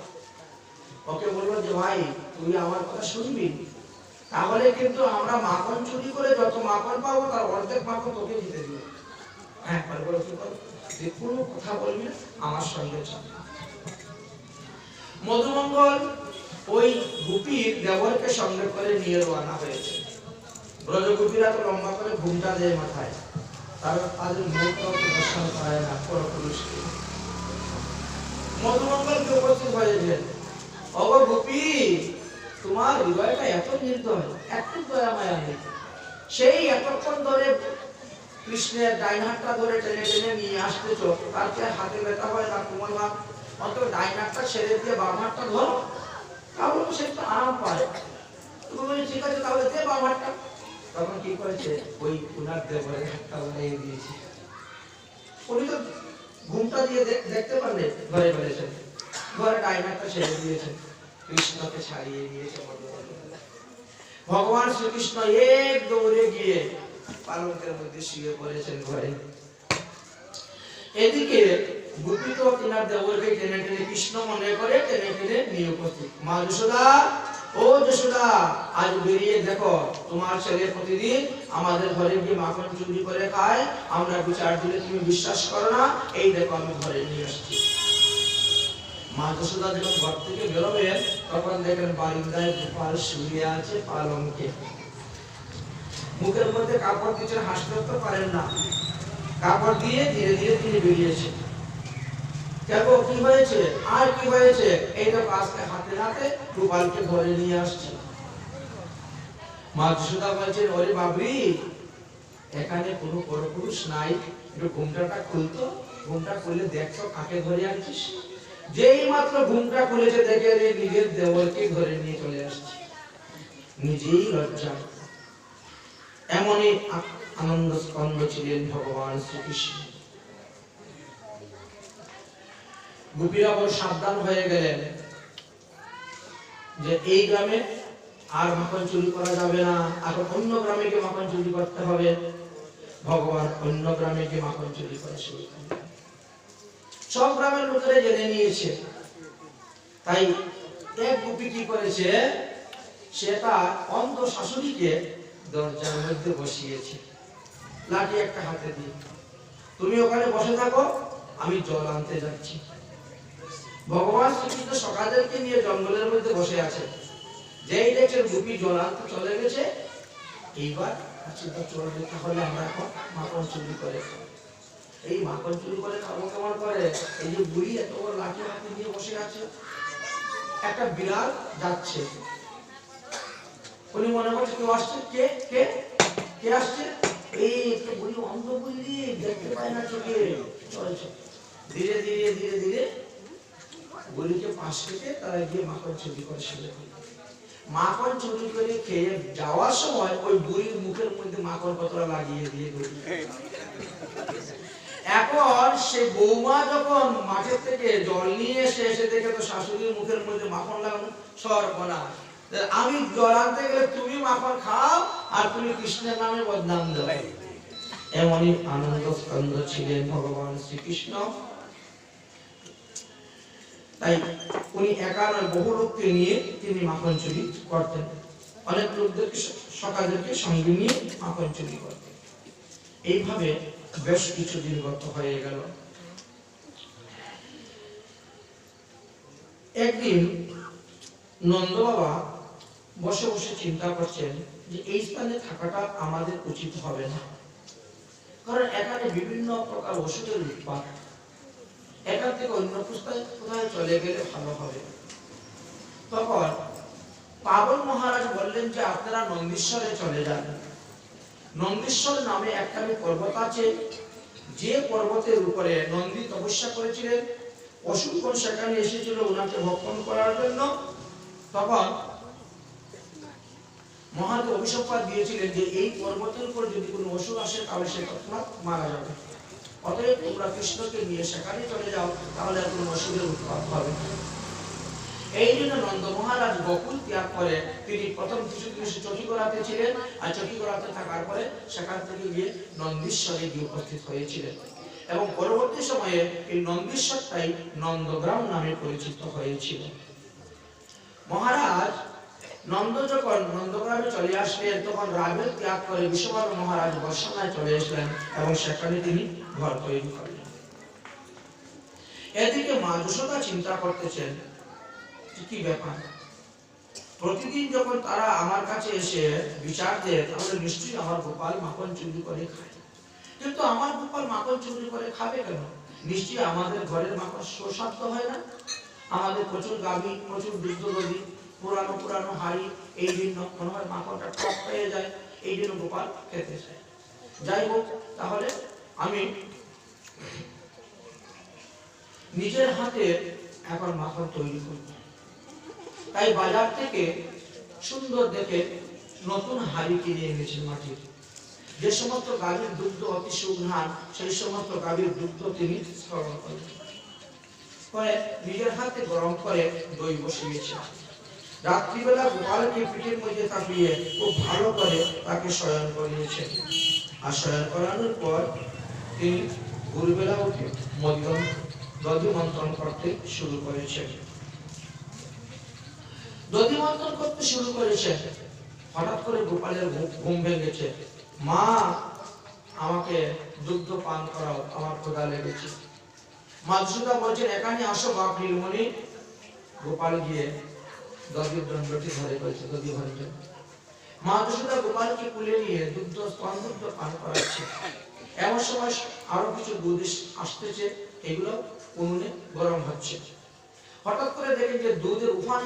ওকে বললো যে ভাই তুই আমার কথা শুনবি, তাহলে কিন্তু আমরা মাখন চুরি করে যত মাখন পাবো তার অর্ধেক মাখন তোকে দিতে দিব। হ্যাঁ বলো কি বল, কোনো কথা বলবি না, আমার সঙ্গে চল। মধুমঙ্গল ওই গোপীর দেবরকে সঙ্গে করে নিয়ে রওনা হয়েছে। ব্রজগোপীরা তো লম্বা করে ঘুমটা দেয় মাথায়, তাদের মুখটাও দর্শন করায় না পরপুরুষকে। মধুমঙ্গলকে উপস্থিত হয়েছেন। অগো গোপী, তোমার হৃদয়টা এত নির্দয়, একটু দয়া মায়া নেই। সেই এতক্ষণ ধরে কৃষ্ণের ডাইন হাতটা ধরে টেনে টেনে নিয়ে আসতেছ, তারপরে হাতে ব্যথা হয় না, কোমল হাত, অন্তত ডাইন হাতটা ছেড়ে দিয়ে বাম হাতটা ধরো, তাহলে সে একটু আরাম পায়। তুমি বলি ঠিক আছে তাহলে দে বাম হাতটা। তখন কি করেছে, ওই উনার দেবরের হাতটা বানিয়ে দিয়েছে। উনি তো ঘুমটা দিয়ে দেখতে পারলে ঘরে ফেলেছেন, ঘরে ডাইন হাতটা ছেড়ে দিয়েছেন, কৃষ্ণকে ছাড়িয়ে দিয়েছে। ভগবান শ্রীকৃষ্ণ এক দৌড়ে গিয়ে পালঙ্কের মধ্যে শুয়ে পড়েছেন ঘরে। এদিকে গোপী তো তিনার দেবরকে টেনে টেনে কৃষ্ণ মনে করে টেনে টেনে নিয়ে উপস্থিত। মা যশোদা, ও যশোদা, আজ বেরিয়ে দেখো তোমার ছেলে প্রতিদিন আমাদের ঘরে গিয়ে মাখন চুরি করে খায়, আমরা বিচার দিলে তুমি বিশ্বাস করো না, এই দেখো আমি ঘরে নিয়ে আসছি। মা যশোদা যখন ঘর থেকে বেরোবেন তখন দেখেন বারিন্দায় গোপাল শুয়ে আছে পালঙ্কে, মুখের মধ্যে কাপড় দিচ্ছেন, হাসতে তো পারেন না, কাপড় দিয়ে ধীরে ধীরে তিনি বেরিয়েছে। দেখো কি হয়েছে, আর কি হয়েছে, এইটা আজকে হাতে হাতে গোপালকে ঘরে নিয়ে আসছে। মা যশোদা বলছেন, ওরে বাবরি, এখানে কোনো পরপুরুষ নাই, একটু ঘুমটাটা খুলতো, ঘুমটা খুলে দেখতো কাকে ঘরে আনছিস। যেই মাত্র ঘুমটা খুলেছে দেখে নিজের দেবরকে ঘরে নিয়ে চলে আসছে, নিজেই লজ্জা। এমনই আনন্দ স্কন্দ ছিলেন ভগবান শ্রীকৃষ্ণ। গোপীরা বড় সাবধান হয়ে গেলেন যে এই গ্রামে আর মাখন চুরি করা যাবে না, এখন অন্য গ্রামে গিয়ে মাখন চুরি করতে হবে। ভগবান অন্য গ্রামে গিয়ে মাখন চুরি করা শুরু করলেন। সব গ্রামের লোকেরা জেনে নিয়েছে, তাই এক গোপী কি করেছে, সে তার অন্ধ শাশুড়িকে দরজার মধ্যে বসিয়েছে, লাঠি একটা হাতে দিয়ে, তুমি ওখানে বসে থাকো, আমি জল আনতে যাচ্ছি। ভগবান শ্রীকৃষ্ণ সকাদেরকে নিয়ে জঙ্গলের মধ্যে বসে আছে, যেই দেখছেন গোপী জল আনতে চলে গেছে, এইবার চিন্তা চলবে তাহলে আমরা এখন মাখন চুরি করে খাবো। এই মাখন চুরি করে খাবো কেমন করে, এই যে বুড়ি এত বড় লাঠি হাতে নিয়ে বসে আছে, একটা বিড়াল যাচ্ছে, উনি মনে করছে কেউ আসছে, কে কে কে আসছে, এই একটু বুড়ি অন্ধ বুড়ি দেখতে পায় না চোখে, চলছে ধীরে ধীরে ধীরে ধীরে বুড়িকে পাশ থেকে তারা গিয়ে মাখন চুরি করে শুরু করে। মাখন চুরি করে খেয়ে যাওয়ার সময় ওই বুড়ির মুখের মধ্যে মাখন কতটা লাগিয়ে দিয়ে এখন সেই বৌমা যখন মাঠের থেকে জল নিয়ে এসে দেখে তো শাশুড়ির মুখের মধ্যে মাখন লাগানো, সর্বনাশ, আমি জল আনতে গেলে তুমি মাখন খাও আর তুমি কৃষ্ণের নামে বদনাম দাও। এমনই আনন্দ স্কন্দ ছিলেন ভগবান শ্রীকৃষ্ণ। তাই উনি একা নয়, বহু লোককে নিয়ে তিনি মাখন চুরি করতেন, অনেক লোকদেরকে সকালদেরকে সঙ্গে নিয়ে মাখন চুরি করতেন। এইভাবে বেশ কিছুদিন গত হয়ে গেল। একদিন নন্দ বাবা বসে বসে চিন্তা করছেন যে এই স্থানে থাকাটা আমাদের উচিত হবে না, কারণ এখানে বিভিন্ন প্রকার ওষুধের উৎপাদ, এখান থেকে অন্য কোথায় চলে গেলে ভালো হবে। তখন পাবন মহারাজ বললেন যে আপনারা নন্দীশ্বরে চলে যান। নন্দীশ্বর নামে একটা পর্বত আছে, যে পর্বতের উপরে নন্দী তপস্যা করেছিলেন। অসুরগণ সেখানে এসেছিল ওনাকে ভক্ষণ করার জন্য। তখন মহাদেব অভিশাপ দিয়েছিলেন যে এই পর্বতের উপর যদি কোনো অসুর আসে তাহলে সে তৎক্ষণাৎ মারা যাবে। অতএব তোমরা কৃষ্ণকে নিয়ে সেখানে চলে যাও, তাহলে আর কোনো অসুরের উৎপাত হবে না। এই জন্য নন্দ মহারাজ গোকুল ত্যাগ করে তিনি প্রথম কিছুদিন চটিগড়াতে ছিলেন, আর চটিগড়াতে থাকার পরে সেখান থেকে গিয়ে নন্দীশ্বরে গিয়ে উপস্থিত হয়েছিলেন। এবং পরবর্তী সময়ে এই নন্দীশ্বরটাই নন্দগ্রাম নামে পরিচিত হয়েছিল। মহারাজ নন্দ যখন নন্দগ্রামে চলে আসলেন, তখন রাজ্য ত্যাগ করে বিশ্বভানু মহারাজ বর্ষানায় চলে আসলেন এবং সেখানে তিনি ঘর তৈরি করলেন। এদিকে মা যশোদা চিন্তা করতেছেন কি ব্যাপার, প্রতিদিন যখন তারা আমার কাছে এসে বিচার দেয় তাহলে নিশ্চয়ই আমার গোপাল মাখন চুরি করে খায়, কিন্তু আমার গোপাল মাখন চুরি করে খাবে কেন? নিশ্চয়ই আমাদের ঘরের মাখন সুস্বাদ্য হয় না, আমাদের প্রচুর গাভী, প্রচুর দুগ্ধ দধি, পুরানো পুরানো হাড়ি, এই জন্য মনে হয় মাখনটা টক হয়ে যায়, এই জন্য গোপাল খেতে চায়। যাই হোক, তাহলে আমি নিজের হাতে এখন মাখন তৈরি করব। তাই বাজার থেকে সুন্দর দেখে নতুন হাড়ি কিনে এনেছি মাটির। যে সমস্ত গাভীর দুগ্ধ অতি সুঘ্রাণ, সেই সমস্ত গাভীর দুগ্ধ তিনি স্মরণ করলেন। পরে নিজের হাতে গরম করে দই বসিয়েছে। রাত্রিবেলা গোপালকে পিঠের মধ্যে চাপিয়ে খুব ভালো করে তাকে শয়ন করিয়েছেন। আর শয়ন করানোর পর তিনি ভোরবেলা উঠে দধি মন্থন করতে শুরু করেছেন। দধি মন্থন করতে শুরু করেছেন, হঠাৎ করে গোপালের ঘুম ভেঙেছে। মা, আমাকে দুগ্ধ পান করাও, আমার ক্ষুধা লেগেছে। মা যশোদা বলছেন, এখানে আসো বাপ নীলমণি। গোপাল গিয়ে দধির দণ্ডটি ধরে করেছে, দধি ভরে জন্য। মা যশোদা গোপালকে কুলে নিয়ে দুগ্ধ স্তন দুগ্ধ পান করাচ্ছে। এমন সময় আরো কিছু দুধ আসতেছে, এগুলো উনুনে গরম হচ্ছে। হঠাৎ করে দেখেন যে দুধের উফান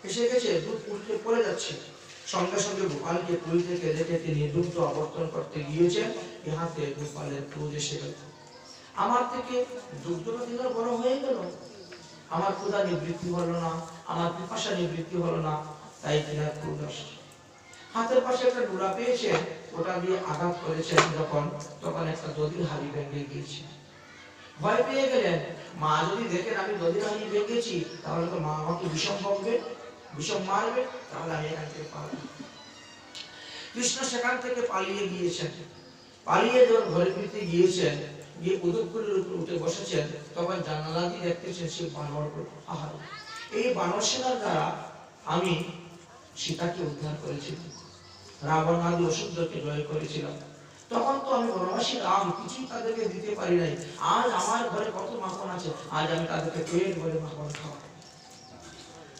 এসে গেছে, দুধ উল্টে পড়ে যাচ্ছে। সঙ্গে সঙ্গে গোপালকে কুল থেকে দেখে তিনি দুগ্ধ আবর্তন করতে গিয়েছেন। ইহাতে গোপালের ক্রোধ এসে গেল, আমার থেকে দুগ্ধটা দিনের বড় হয়ে গেল, আমার ক্ষুধা নিবৃত্তি হলো না, আমার পিপাসা নিবৃত্তি হলো না, তাই কিনা ক্রোধ আসছে। হাতের পাশে একটা ডোরা পেয়েছে, ওটা দিয়ে আঘাত করেছেন যখন, তখন একটা দধির হাড়ি ভেঙে গিয়েছে। ভয় পেয়ে গেলেন, মা যদি দেখেন আমি দধির হাড়ি ভেঙেছি তাহলে তো মা আমাকে বিষম বকবে, বিষম মারবে, তাহলে আমি এখান থেকে পালাবো। কৃষ্ণ সেখান থেকে পালিয়ে গিয়েছেন। পালিয়ে যখন ঘরের ভিতরে গিয়েছেন, গিয়ে উদককুলের উপর উঠে বসেছেন, তখন জানালা দিয়ে দেখতেছেন সে বানর। আহার, এই বানর সেনার দ্বারা আমি সীতাকে উদ্ধার করেছিলাম, রাবণ আদি অসুরকে জয় করেছিলাম। তখন তো আমি বনবাসী রাম, কিছুই তাদেরকে দিতে পারি নাই। আজ আমার ঘরে কত মাখন আছে, আজ আমি তাদেরকে পেট ভরে মাখন খাওয়াবো।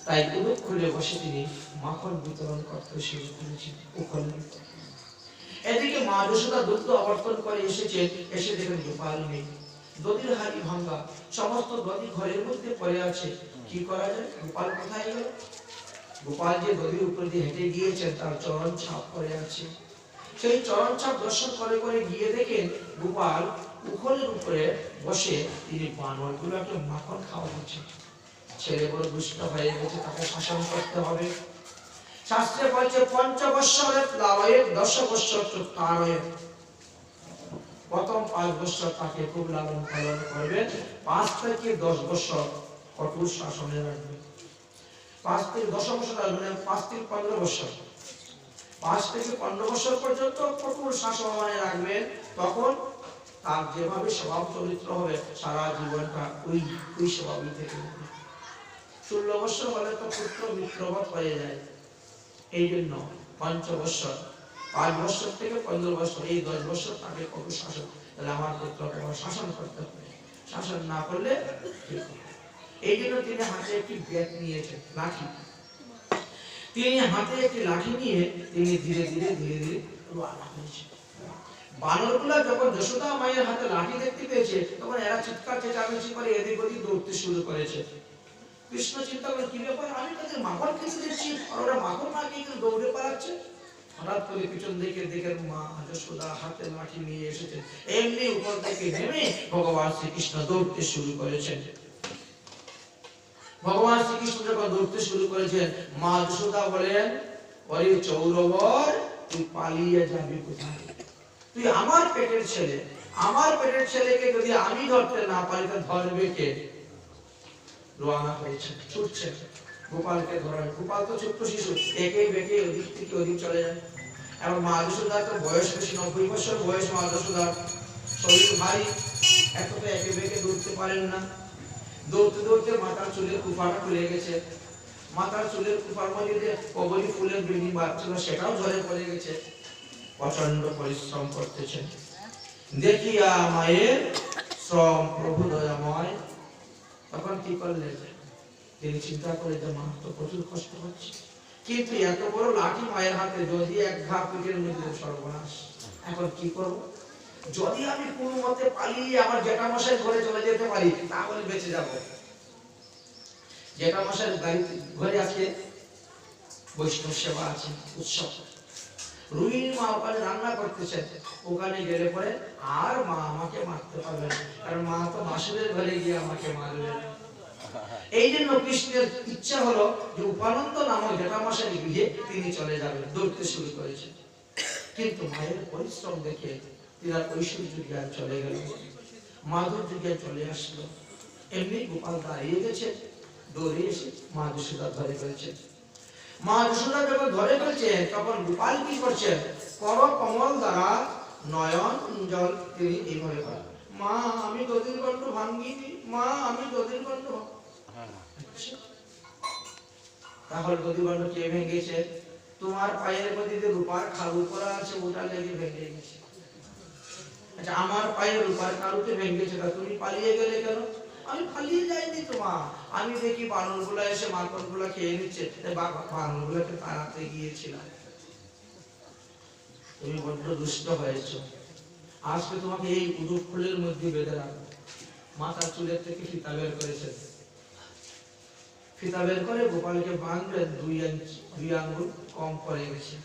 তাই উদক খুলে বসে তিনি মাখন বিতরণ করতে শুরু করেছেন। এদিকে মা যশোদা দুগ্ধ আবর্তন করে এসেছেন, এসে দেখেন গোপাল নেই, দধির হাড়ি ভাঙ্গা, সমস্ত দধি ঘরের মধ্যে পড়ে আছে। কি করা যায়, গোপাল কোথায় গেল? গোপাল যে দধির উপর দিয়ে হেঁটে গিয়েছেন তার চরণ ছাপ পড়ে আছে। সেই চরণ ছাপ দর্শন করে করে গিয়ে দেখেন গোপাল উখলের উপরে বসে তিনি বানরগুলোকে মাখন খাওয়াচ্ছেন। ছেলে বড় দুষ্ট হয়ে গেছে, তাকে শাসন করতে হবে। শাস্ত্রে বলছে পঞ্চবৎসরে প্লাবয়ে 10 বৎসর চুক্তানয়ে। প্রথম 5 বছর তাকে খুব লালন পালন করবেন, 5 থেকে 10 বছর কঠোর শাসনে রাখবেন। 5 থেকে 10 বছর রাখবেন, 5 থেকে 15 বছর, 5 থেকে 15 বছর পর্যন্ত কঠোর শাসনে রাখবেন। তখন তার যেভাবে স্বভাব চরিত্র হবে সারা জীবনটা ওই স্বভাবই থেকে যাবে। 16 বছর হলে তো পুত্র মিত্রবৎ হয়ে যায়। এই জন্য 5 বছর, 5 বছর থেকে 15 বছর, এই 10 বছর তাকে কঠোর শাসন, তাহলে আমার পুত্রকে আমার শাসন করতে হবে। শাসন না করলে এই জন্য তিনি হাতে একটি ব্যাগ নিয়েছেন, লাঠি। তিনি হাতে একটি লাঠি নিয়ে তিনি ধীরে ধীরে ধীরে ধীরে রওনা হয়েছেন। বানরগুলা যখন যশোদা মায়ের হাতে লাঠি দেখতে পেয়েছে তখন এরা চিৎকার চেঁচামেচি করে এদিক ওদিক দৌড়তে শুরু করেছে। কৃষ্ণ চিন্তা করে কি ব্যাপার, আমি তাদের মাখন খেতে দিচ্ছি আর ওরা মাখন না খেয়ে দৌড়ে পালাচ্ছে। হঠাৎ করে পিছন দিকে দেখে মা যশোদা হাতে লাঠি নিয়ে এসেছেন। এমনি উপর থেকে নেমে ভগবান শ্রীকৃষ্ণ দৌড়তে শুরু করেছেন। ভগবান শ্রীকৃষ্ণ যখন দৌড়তে শুরু করেছেন, মা যশোদা বলেন, ওরে চৌরবর, তুই পালিয়ে যাবি কোথায়? তুই আমার পেটের ছেলে, আমার পেটের ছেলেকে যদি আমি ধরতে না পারি তা ধরবে কে? রওনা হয়েছে, ছুটছে গোপালকে ধরার। গোপাল তো ছোট্ট শিশু, একে বেঁকে ওদিক থেকে ওদিক চলে যায়। এবং মা যশোদার তো বয়স বেশি, 90 বছর বয়স মা যশোদার, শরীর ভারী, এত তো একে বেঁকে দৌড়তে পারেন না। দৌড়তে দৌড়তে মাথার চুলের কুপাটা খুলে গেছে। মাথার চুলের কুপার মধ্যে কবরী ফুলের বিড়ি বাজছিল, সেটাও ঝরে পড়ে গেছে। প্রচন্ড পরিশ্রম করতেছেন। দেখিয়া মায়ের শ্রম প্রভু দয়াময় তখন কি করলেন? তিনি চিন্তা করে যে মা তো প্রচুর কষ্ট হচ্ছে, কিন্তু এত বড় লাঠি মায়ের হাতে, যদি এক ঘা পিঠের মধ্যে সর্বনাশ। এখন কি করব? যদি আমি কোন মতে পালিয়ে আমার জেঠামশাই ঘরে চলে যেতে পারি তাহলে বেঁচে যাব। জেঠামশাই ঘরে আজকে বৈষ্ণব সেবা আছে, উৎসব। রুহির মা ওখানে রান্না করতেছেন, ওখানে গেলে পরে আর মা আমাকে মারতে পারবে না, কারণ মা তো মাসুরের ঘরে গিয়ে আমাকে মারবে। এই জন্য কৃষ্ণের ইচ্ছা হলো যে উপানন্দ নামক জেঠামশাই গৃহে তিনি চলে যাবেন, দৌড়তে শুরু করেছেন। কিন্তু মায়ের পরিশ্রম দেখে তিনার ঐশ্বর্য জ্ঞান চলে গেল, মাধুর্য জ্ঞান চলে আসলো। এমনি গোপাল দাঁড়িয়ে গেছে, দৌড়ে এসে মা যশোদা ধরে ফেলছে। মা যশোদা যখন ধরে ফেলছে তখন গোপাল কি করছেন? কর কমল দ্বারা নয়ন জল তিনি এইভাবে করেন, মা আমি দধির কণ্ঠ ভাঙ্গিনি, মা আমি দধির কণ্ঠ। তাহলে দধির কণ্ঠ কে ভেঙেছে? তোমার পায়ের মধ্যে যে রূপার খাড়ু করা আছে ওটা লেগে ভেঙে গেছে। আচ্ছা, আমার পায়ের রূপার খাড়ুতে ভেঙেছে, তা তুমি পালিয়ে গেলে কেন? আমি পালিয়ে যাইনি তো মা, আমি দেখি বানরগুলা এসে মাকড়গুলা খেয়ে নিচ্ছে, বানরগুলাকে তাড়াতে গিয়েছিলাম। তুমি বড্ড দুষ্ট হয়েছো, আজকে তোমাকে এই উদুপ ফুলের মধ্যে বেঁধে রাখবো। মাথার চুলের থেকে ফিতা বের করেছে, ফিতা বের করে গোপালকে বাঁধবেন, 2 আঙ্গুল কম পড়ে গেছে।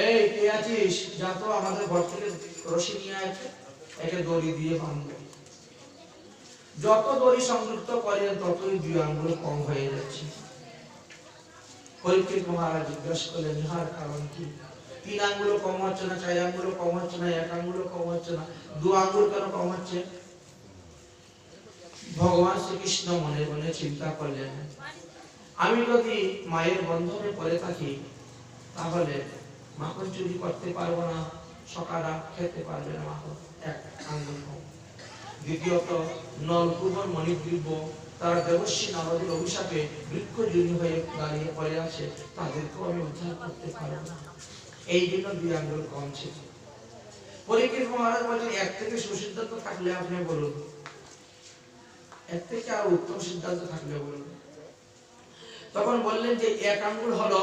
এই কে আছিস, যা তো আমাদের ঘর থেকে রশি নিয়ে আছে, একে দড়ি দিয়ে বাঁধবে। যত দড়ি সংযুক্ত করেন ততই 2 আঙ্গুল কম হয়ে যাচ্ছে। পরীক্ষিত মহারাজ জিজ্ঞাসা করলেন, ইহার কারণ কি? 3 আঙ্গুল কম হচ্ছে না, 4 আঙ্গুল কম হচ্ছে না, 1 আঙ্গুল কম হচ্ছে না, 2 আঙ্গুল কেন কম হচ্ছে? ভগবান শ্রীকৃষ্ণ মনে মনে চিন্তা করলেন, আমি যদি মায়ের বন্ধনে পড়ে থাকি তাহলে মাখন চুরি করতে পারবো না, সকারা খেতে পারবে না, মাখন 1 আঙ্গুল কম। দ্বিতীয়ত নলকুবর মণিদ্রব্য তারা দেবশ্রী নারদের অভিশাপে বৃক্ষজনী হয়ে দাঁড়িয়ে পড়ে আছে, তাদেরকেও আমি উদ্ধার করতে পারবো না, এই জন্য 2 আঙ্গুল কম ছিল। পরীক্ষিত মহারাজ বলেন, এর থেকে সুসিদ্ধান্ত থাকলে আপনি বলুন, এর থেকে আর উত্তম সিদ্ধান্ত থাকলে বলুন। তখন বললেন যে 1 আঙ্গুল হলো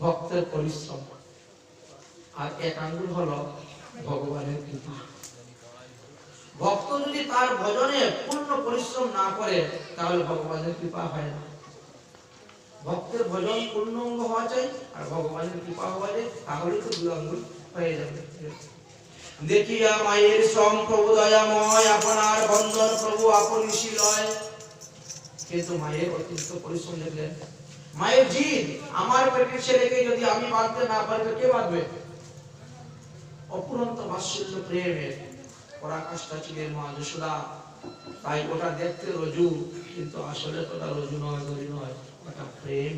ভক্তের পরিশ্রম, আর 1 আঙ্গুল হলো ভগবানের কৃপা। ভক্ত যদি তার ভজনে পূর্ণ পরিশ্রম না করে তাহলে ভগবানের কৃপা হয় না। ভক্তের ভজন পূর্ণাঙ্গ হওয়া চাই আর ভগবানের কৃপা হওয়া চাই, তাহলে তো 2 আঙ্গুল হয়ে যাবে। দেখিয়া মায়ের শ্রম প্রভু দয়াময়, আপনার বন্ধন প্রভু আপনি শিলয়। কিন্তু মায়ের অতিরিক্ত পরিশ্রম দেখলেন। মায়ের জিদ, আমার পেটের ছেলেকে যদি আমি বাঁধতে না পারি তো কে বাঁধবে? অপুরন্ত বাৎসল্য প্রেমের পরাকাষ্ঠা ছিলেন মা যশোদা। তাই ওটা দেখতে রজু, কিন্তু আসলে ওটা রজু নয়, গরি নয়, ওটা প্রেম।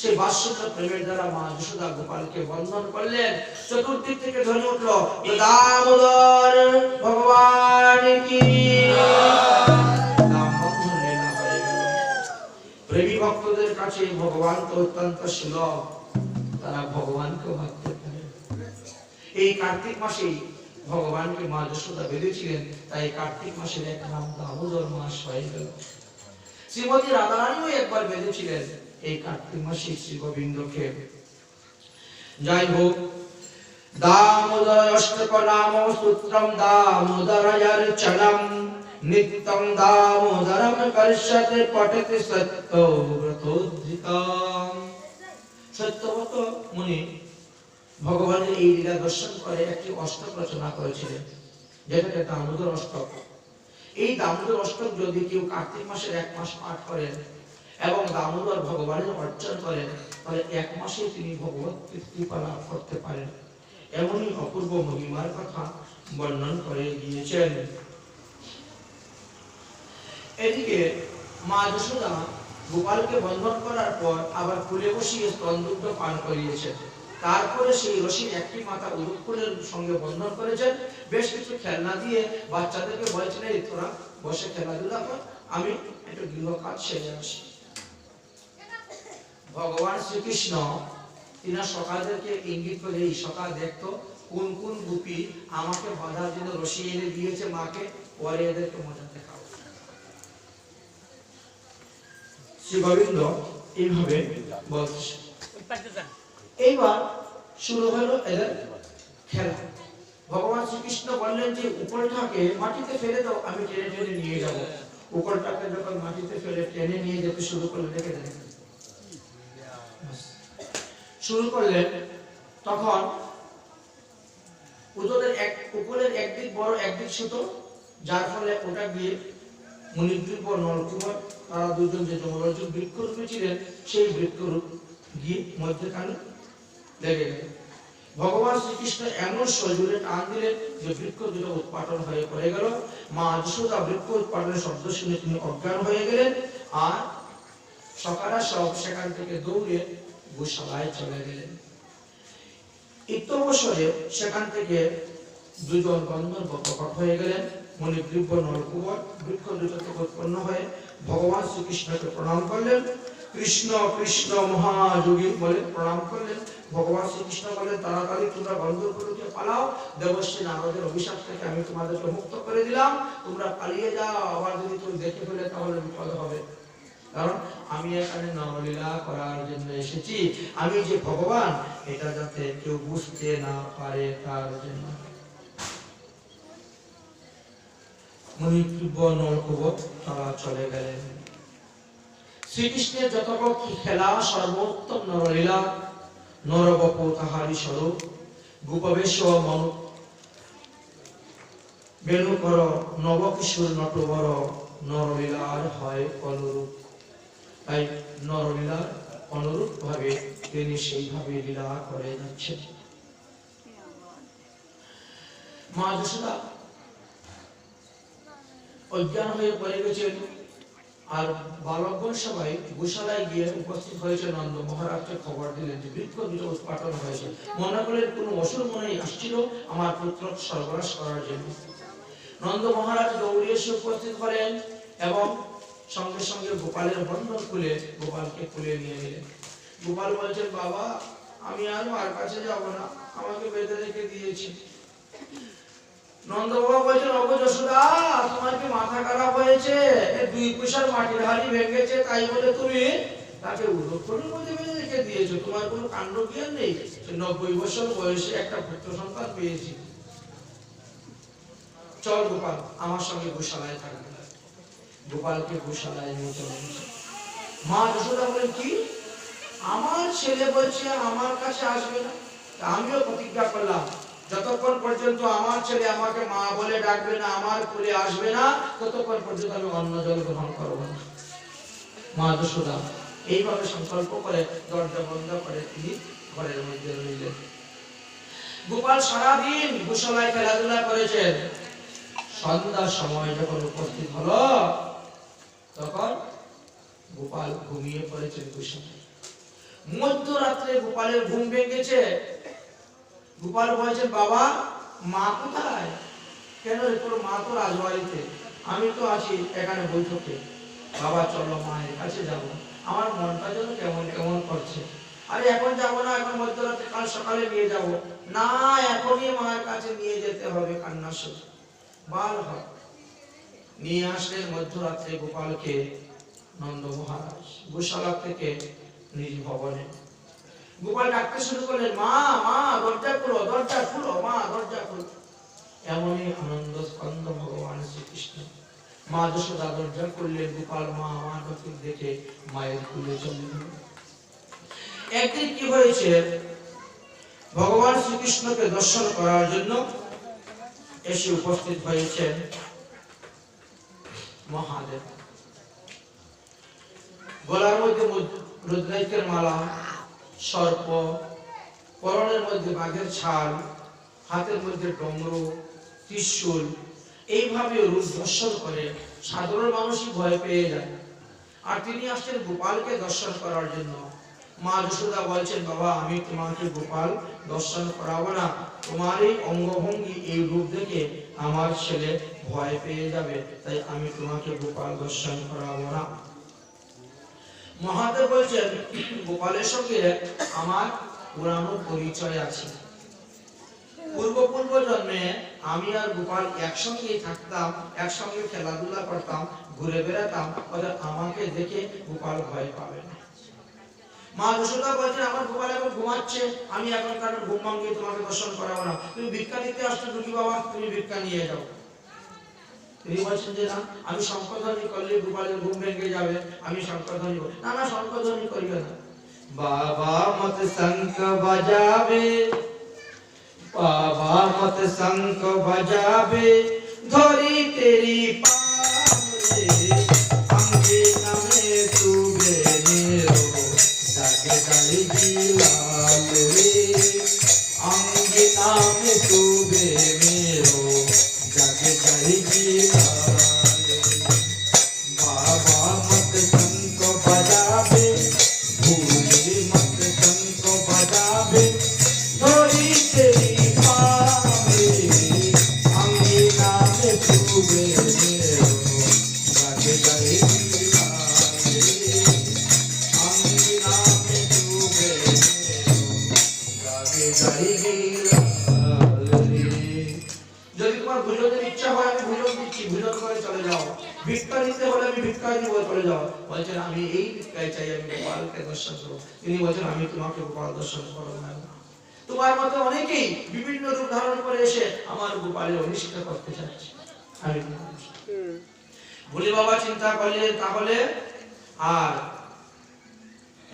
সেই বাৎসল্য প্রেমের দ্বারা মা যশোদা গোপালকে বন্ধন করলেন। চতুর্দিক থেকে ধ্বনি উঠল, দামোদর ভগবান কি। নাম বন্ধন লীলা হয়ে গেল। প্রেমী ভক্তদের কাছে ভগবান তো অত্যন্ত সুলভ, তারা ভগবানকে ভাবতে পারে। এই কার্তিক মাসে ভগবানকে মা যশোদা বেঁধেছিলেন, তাই কার্তিক মাসের এক নাম দামোদর মাস হয়ে গেল। শ্রীমতী রাধারানীও একবার বেঁধেছিলেন এই কার্তিক মাসে শ্রী গোবিন্দকে। যাই হোক, দামোদর অষ্টক নাম সূত্রম দামোদরার্চনম নিত্যং দামোদরম কর্ষতে পঠতে সত্যব্রতোদ্ধৃতম। সত্যব্রত মুনি ভগবানের এই লীলা দর্শন করে একটি অষ্টক রচনা করেছিলেন, যেটাকে দামোদর অষ্টক। এই দামোদর অষ্টক যদি কেউ কার্তিক মাসের এক মাস পাঠ করেন এবং দামোদর ভগবানের অর্চন করেন, তাহলে এক মাসে তিনি ভগবত কৃপা লাভ করতে পারেন। এমনই অপূর্ব মহিমার কথা বর্ণন করে গিয়েছেন। এদিকে মা যশোদা গোপালকে বন্ধন করার পর আবার কুলে বসিয়ে স্তনদুগ্ধ পান করিয়েছেন। তারপরে সেই রশির একটি মাথা উলুকুলের সঙ্গে বন্ধন করেছেন। বেশ কিছু খেলনা দিয়ে বাচ্চাদেরকে বলেছিলেন, তোরা বসে খেলাধুলা কর, আমি একটু গৃহ কাজ সেরে আসি। ভগবান শ্রীকৃষ্ণ তিনি সকালদেরকে ইঙ্গিত করে, এই সকাল দেখতো কোন কোন গোপী আমাকে বাঁধার জন্য রশি এনে দিয়েছে মাকে, পরে এদেরকে মজা দেখাও। শ্রী গোবিন্দ এইভাবে বলছে। এইবার শুরু হলো এদের খেলা। ভগবান শ্রীকৃষ্ণ বললেন যে উপলটাকে মাটিতে ফেলে দাও, আমি টেনে টেনে নিয়ে যাব। উপলটাকে যখন মাটিতে ফেলে টেনে নিয়ে যেতে শুরু করলে, দেখে দেখে শুরু করলেন, তখন উপলের একদিক বড় একদিক ছোট, যার ফলে ওটা গিয়ে মুনিদ্বীপ নলকুমার তারা দুজন যে যমরাজ বৃক্ষরূপে ছিলেন, সেই বৃক্ষরূপ গিয়ে মধ্যখানে লেগে গেল। ভগবান শ্রীকৃষ্ণ এমন সজোরে টান দিলেন যে বৃক্ষ দুটো উৎপাটন হয়ে পড়ে গেল। মা যশোদা বৃক্ষ উৎপাটনের শব্দ শুনে তিনি অজ্ঞান হয়ে গেলেন, আর সকারা সব সেখান থেকে দৌড়ে গোশালায় চলে গেলেন। ইত্যবসরে সেখান থেকে দুজন গন্ধর্ব প্রকট হয়ে গেলেন। মণিগ্রীব নলকুমার বৃক্ষ দুটো থেকে উৎপন্ন হয়ে ভগবান শ্রীকৃষ্ণকে প্রণাম করলেন। কৃষ্ণ কৃষ্ণ মহাযোগী বলে প্রণাম করলেন। ভগবান শ্রীকৃষ্ণ বলেন, তাড়াতাড়ি তোমরা গন্ধর্বলোকে পালাও, দেবশ্রী নারদের অভিশাপ থেকে আমি তোমাদেরকে মুক্ত করে দিলাম, তোমরা পালিয়ে যাও। আবার যদি তুমি দেখে ফেলে তাহলে বিপদ হবে, কারণ আমি এখানে নরলীলা করার জন্য এসেছি। আমি যে ভগবান, এটা যাতে কেউ বুঝতে না পারে তার জন্য। মণিগ্রীব নলকুমার তারা চলে গেলেন। শ্রীকৃষ্ণের যত খেলা সর্বোত্তম নরলীলা, নরবপ তাহারি স্বরূপ। গোপবেশ মনু বেণুকর নবকিশোর নটবর, নরলীলার হয় অনুরূপ। তাই নরলীলার অনুরূপ ভাবে তিনি সেইভাবে লীলা করে যাচ্ছেন। মা যশোদা অজ্ঞান হয়ে পড়ে গেছেন, আর বালকগণ সবাই গোশালায় গিয়ে উপস্থিত হয়েছে। নন্দ মহারাজকে খবর দিলেন যে বৃক্ষ দুটো উৎপাটন হয়েছে। মনে করলেন কোন অসুর মনে আসছিল আমার পুত্র সর্বনাশ করার জন্য। নন্দ মহারাজ দৌড়ে এসে উপস্থিত হলেন এবং সঙ্গে সঙ্গে গোপালের বন্ধন খুলে গোপালকে খুলে নিয়ে নিলেন। গোপাল বলছেন, বাবা আমি আর মার কাছে যাব না, আমাকে বেঁধে রেখে দিয়েছি। নন্দ বাবা বলছেন, ওগো যশোদা, তোমার কি মাথা খারাপ হয়েছে? এই 2 পয়সার মাটির হাড়ি ভেঙেছে, তাই বলে তুমি তাকে উলক্ষণের মধ্যে বেঁধে রেখে দিয়েছো? তোমার কোনো কাণ্ড জ্ঞান নেই? 90 বছর বয়সে একটা পুত্র সন্তান পেয়েছি। চল গোপাল, আমার সঙ্গে গোশালায় থাকবে। গোপালকে গোশালায় নিয়ে চলে গেছে। মা যশোদা বলেন, কি আমার ছেলে বলছে আমার কাছে আসবে না? আমিও প্রতিজ্ঞা করলাম, যতক্ষণ পর্যন্ত আমার ছেলে আমাকে মা বলে ডাকবে না, আমার কোলে আসবে না, ততক্ষণ পর্যন্ত আমি অন্ন জল গ্রহণ করব না। মা যশোদা এইভাবে সংকল্প করে দরজা বন্ধ করে তিনি ঘরের মধ্যে রইলেন। গোপাল সারাদিন গোশালায় খেলাধুলা করেছেন। সন্ধ্যার সময় যখন উপস্থিত হলো তখন গোপাল ঘুমিয়ে পড়েছেন গোশালায়। মধ্যরাত্রে গোপালের ঘুম ভেঙেছে। গোপাল বলছেন, বাবা মা কোথায়? কেন রে, তোর মা তো রাজবাড়িতে, আমি তো আছি এখানে বৈঠকে। বাবা চলো মায়ের কাছে যাব, আমার মনটা যেন কেমন কেমন করছে। আরে এখন যাবো না, এখন মধ্যরাতে, কাল সকালে নিয়ে যাব। না, এখনই মায়ের কাছে নিয়ে যেতে হবে, কান্না শুনে বার হয়। নিয়ে আসলেন মধ্যরাত্রে গোপালকে নন্দ মহারাজ গোশালা থেকে নিজ ভবনে। গোপাল ডাকতে শুরু করলেন, মা মা দরজা খুলো, দরজা খুলো, মা দরজা খুলো। এমনই আনন্দ স্কন্দ ভগবান শ্রীকৃষ্ণ। মা যশোদা দরজা করলেন, গোপাল মা মাকে দেখে মায়ের কোলে চলে গেল। একদিন কি হয়েছে, ভগবান শ্রীকৃষ্ণকে দর্শন করার জন্য এসে উপস্থিত হয়েছেন মহাদেব। গলার মধ্যে রুদ্রাক্ষের মালা, সর্প, পরনের মধ্যে বাঘের ছাল, হাতের মধ্যে ডমরু, ত্রিশূল, এইভাবে রূপ দর্শন করে সাধারণ মানুষই ভয় পেয়ে যায়। আর তিনি আসছেন গোপালকে দর্শন করার জন্য। মা যশোদা বলছেন, বাবা আমি তোমাকে গোপাল দর্শন করাবো না, তোমার এই অঙ্গভঙ্গি, এই রূপ দেখে আমার ছেলে ভয় পেয়ে যাবে, তাই আমি তোমাকে গোপাল দর্শন করাবো না। মহাদেব বলছেন, গোপালের সঙ্গে আমার পুরানো পরিচয় আছে। পূর্ব জন্মে আমি আর গোপাল একসঙ্গেই থাকতাম, একসঙ্গে খেলাধুলা করতাম, ঘুরে বেড়াতাম, আমাকে দেখে গোপাল ভয় পাবে না। মা যশোদা বলছেন, আমার গোপাল এখন ঘুমাচ্ছে, আমি এখন কারণ ঘুম ভাঙিয়ে তোমাকে দর্শন করাবো না। তুমি ভিক্ষা নিতে আসছো টুকি বাবা, তুমি ভিক্ষা নিয়ে যাও। তিনি বলছেন যে না, আমি শঙ্খধ্বনি করলে গোপালের ঘুম ভেঙে যাবে, আমি শঙ্খধ্বনি করি না। না, শঙ্খধ্বনি করিবে না। বাবা মত শঙ্খ বাজাবে, বাবা মত শঙ্খ বাজাবে, ধরি তেরি পারে, अंगे नमे तुबे मेरो, जागे जाई जिलाल रे, अंगे नमे तुबे मेरो, जागे जाई जिलाल रे। बाबा मत शंख बजावे, भूले मत शंख बजावे, धोरी तेरी पावे, अंगे नमे तुबे मेरो, जागे जाई যদি তোমার ভোজনের ইচ্ছা হয় আমি ভোজন দিচ্ছি, ভোজন করে চলে যাও। ভিক্ষা দিতে হলে আমি ভিক্ষা দিব, চলে যাও। বলছেন আমি এই ভিক্ষায় চাই, আমি গোপালকে দর্শন করব। তিনি বলছেন, আমি তোমাকে গোপাল দর্শন করব না। তোমার মতো অনেকেই বিভিন্ন রূপ ধারণ করে এসে আমার গোপালের অনিষ্ট করতে চাচ্ছে। আমি বলি বাবা চিন্তা করলে তাহলে আর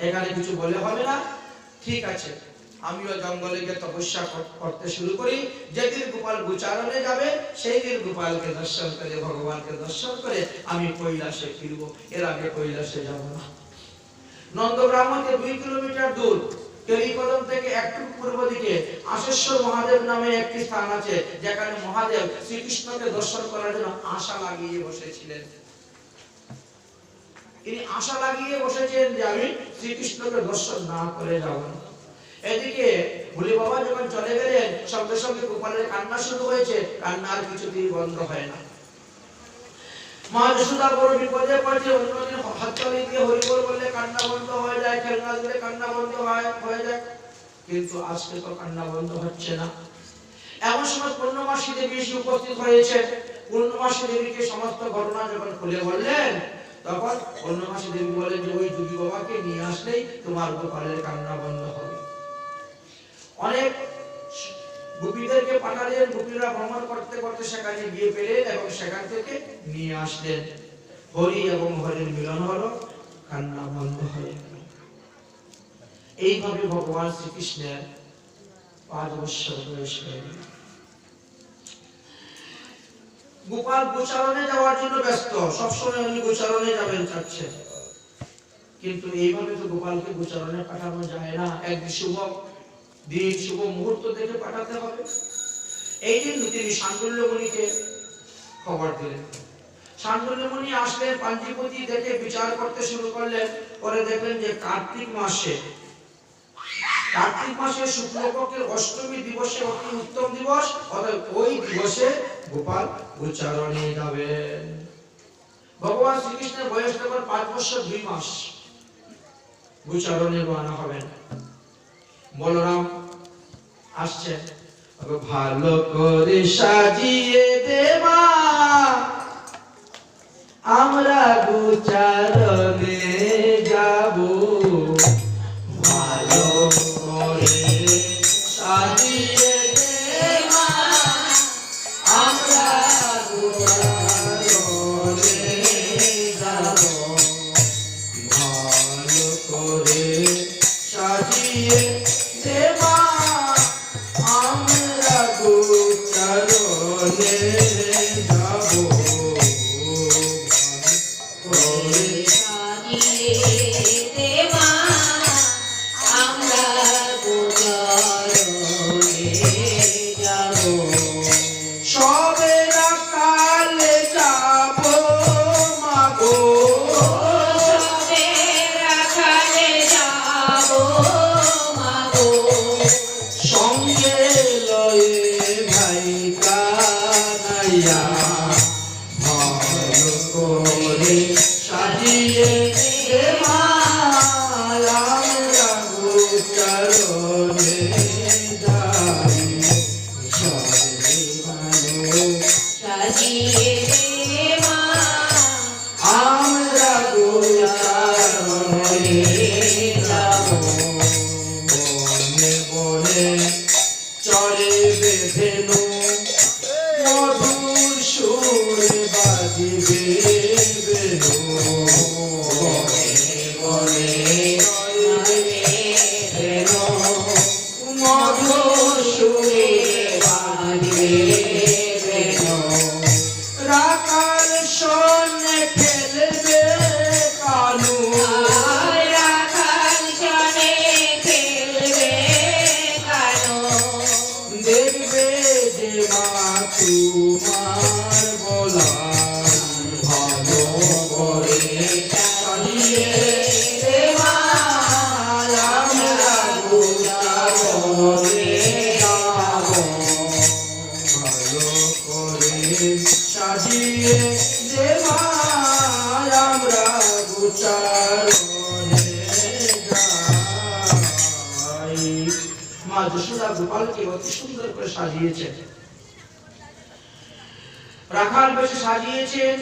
এখানে কিছু বলে হবে না, ঠিক আছে। আমিও জঙ্গলে গিয়ে তপস্যা করতে শুরু করি। যেদিন গোপাল গোচারণে যাবে সেই দিন গোপালকে দর্শন করে, ভগবানকে দর্শন করে আমি কৈলাসে ফিরবো, এর আগে কৈলাসে যাব না। নন্দগ্রাম থেকে 2 কিলোমিটার দূর, কেলিকদম থেকে একটু পূর্ব দিকে আশেশ্বর মহাদেব নামে একটি স্থান আছে, যেখানে মহাদেব শ্রীকৃষ্ণকে দর্শন করার জন্য আশা লাগিয়ে বসেছিলেন। তিনি আশা লাগিয়ে বসেছেন যে আমি শ্রীকৃষ্ণকে দর্শন না করে যাব না। এদিকে ভোলে বাবা যখন চলে গেলেন, সঙ্গে সঙ্গে গোপালের কান্না শুরু হয়েছে, কান্নার কিছুতেই বন্ধ হয় না। মা যশোদা বড় বিপদে পড়ছে। অন্যদিন হাততালি দিয়ে হরিবল বললে কান্না বন্ধ হয়ে যায়, খেলনা দিলে কান্না বন্ধ হয়ে যায়, কিন্তু আজকে তো কান্না বন্ধ হচ্ছে না। এমন সময় পূর্ণমাসী দেবী এসে উপস্থিত হয়েছে। পূর্ণমাসী দেবীকে সমস্ত ঘটনা যখন খুলে বললেন, তখন পূর্ণমাসী দেবী বলেন যে ওই যোগী বাবাকে নিয়ে আসলেই তোমার গোপালের কান্না বন্ধ হবে। অনেক গোপীদেরকে পাঠালেন, গোপীরা ভ্রমণ করতে করতে সেখানে গিয়ে পেলেন এবং সেখান থেকে নিয়ে আসলেন। হরি এবং হরির মিলন হলো, কান্না বন্ধ হয়ে গেল। এইভাবে ভগবান শ্রীকৃষ্ণের 5 বছর বয়স হয়ে গেল। গোপাল গোচারণে যাওয়ার জন্য ব্যস্ত, সবসময় উনি গোচারণে যাবেন চাচ্ছেন, কিন্তু এইভাবে তো গোপালকে গোচারণে পাঠানো যায় না। এক যুবক দিন শুভ মুহূর্ত দেখে পাঠাতে হবে। এই দিন তিনি শাণ্ডল্যমণিকে খবর দিলেন। শাণ্ডল্যমণি আসলেন, পাঞ্জিপতি দেখে বিচার করতে শুরু করলেন। পরে দেখলেন যে কার্তিক মাসে শুক্লপক্ষের অষ্টমী দিবসে অতি উত্তম দিবস, অর্থাৎ ওই দিবসে গোপাল উচ্চারণে যাবেন। ভগবান শ্রীকৃষ্ণের বয়স তখন 5 বছর 2 মাস। উচ্চারণে রওনা হবেন। বলরাম আসছে, ভালো করে সাজিয়ে দেবা আমরা উচ্চারণে যাব, ভালো করে সাজিয়ে দেবা আমরা উচ্চারণে যাব, ভালো করে সাজিয়ে দেবা আমরা উচ্চারণে যাব, মা যশোদা গোপালকে অতি সুন্দর করে সাজিয়েছেন, রাখাল বেশে সাজিয়েছেন।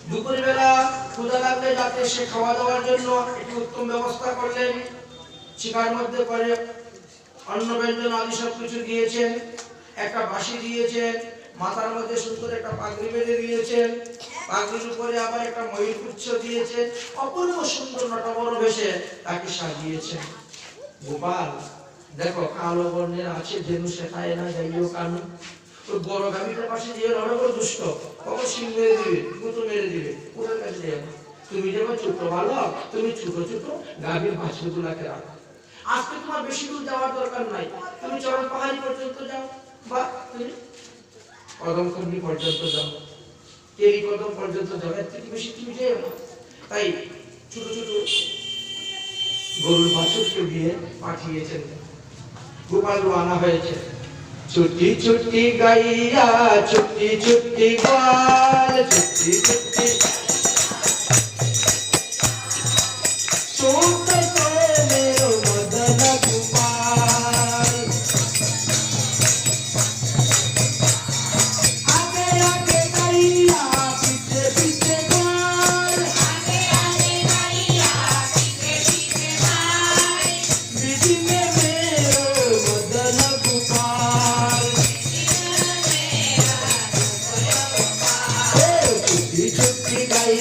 দুপুর বেলা ক্ষুধা লাগলে যাতে সে খাওয়া দাওয়ার জন্য একটি উত্তম ব্যবস্থা করলেন। শিকার মধ্যে করে অন্ন ব্যঞ্জন আদি সব কিছু দিয়েছেন, একটা বাঁশি দিয়েছেন, মাথার মধ্যে সুন্দর একটা পাগড়ি বেঁধে দিয়েছেন, পাগড়ির উপরে আবার একটা ময়ূরপুচ্ছ দিয়েছেন, অপূর্ব সুন্দর নটবর বেশে তাকে সাজিয়েছেন। গোপাল দেখো কালো বর্ণের আছে, যেনু শেখায় না যাইও কানু, ওই বড় গাভীটার পাশে দিয়ে নড়বড় দুষ্ট, কখন সিং মেরে দিবে, কুতো মেরে দিবে, ওটার কাছে যাবো। তুমি যেমন ছোট ভালো, তুমি ছোট ছোট গাভীর বাছুরগুলাকে রাখো। আজকে তোমার বেশি দূর যাওয়ার দরকার নাই, তুমি চরণ পাহাড়ি পর্যন্ত যাও, বা তুমি কদমখণ্ডী পর্যন্ত যাও, তেরি কদম পর্যন্ত যাও, এর থেকে বেশি তুমি যাও না। তাই ছোট ছোট গরুর বাছুরকে দিয়ে পাঠিয়েছেন। গোপাল রওনা হয়েছে। ছুটি ছুটি গাইয়া ছুটি ছুটি গাল, ছুটি ছুটি ছুটে মেরো মদন গোপাল, আগে আগে গাইয়া পিছে পিছে গাল, আগে আগে গাইয়া পিছে পিছে গাল, বিদিনে মেরো মদন গোপাল, ছুটি ছুটি গাইয়া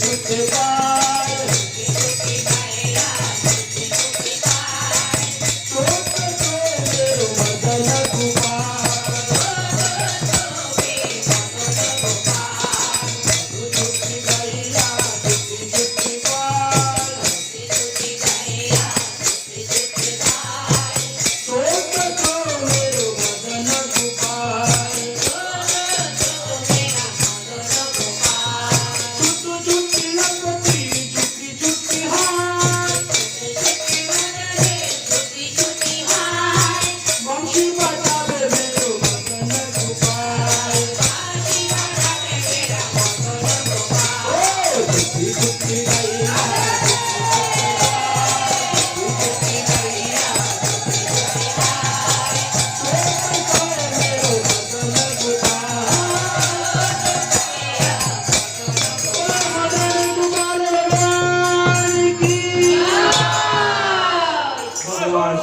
ছুটে পায়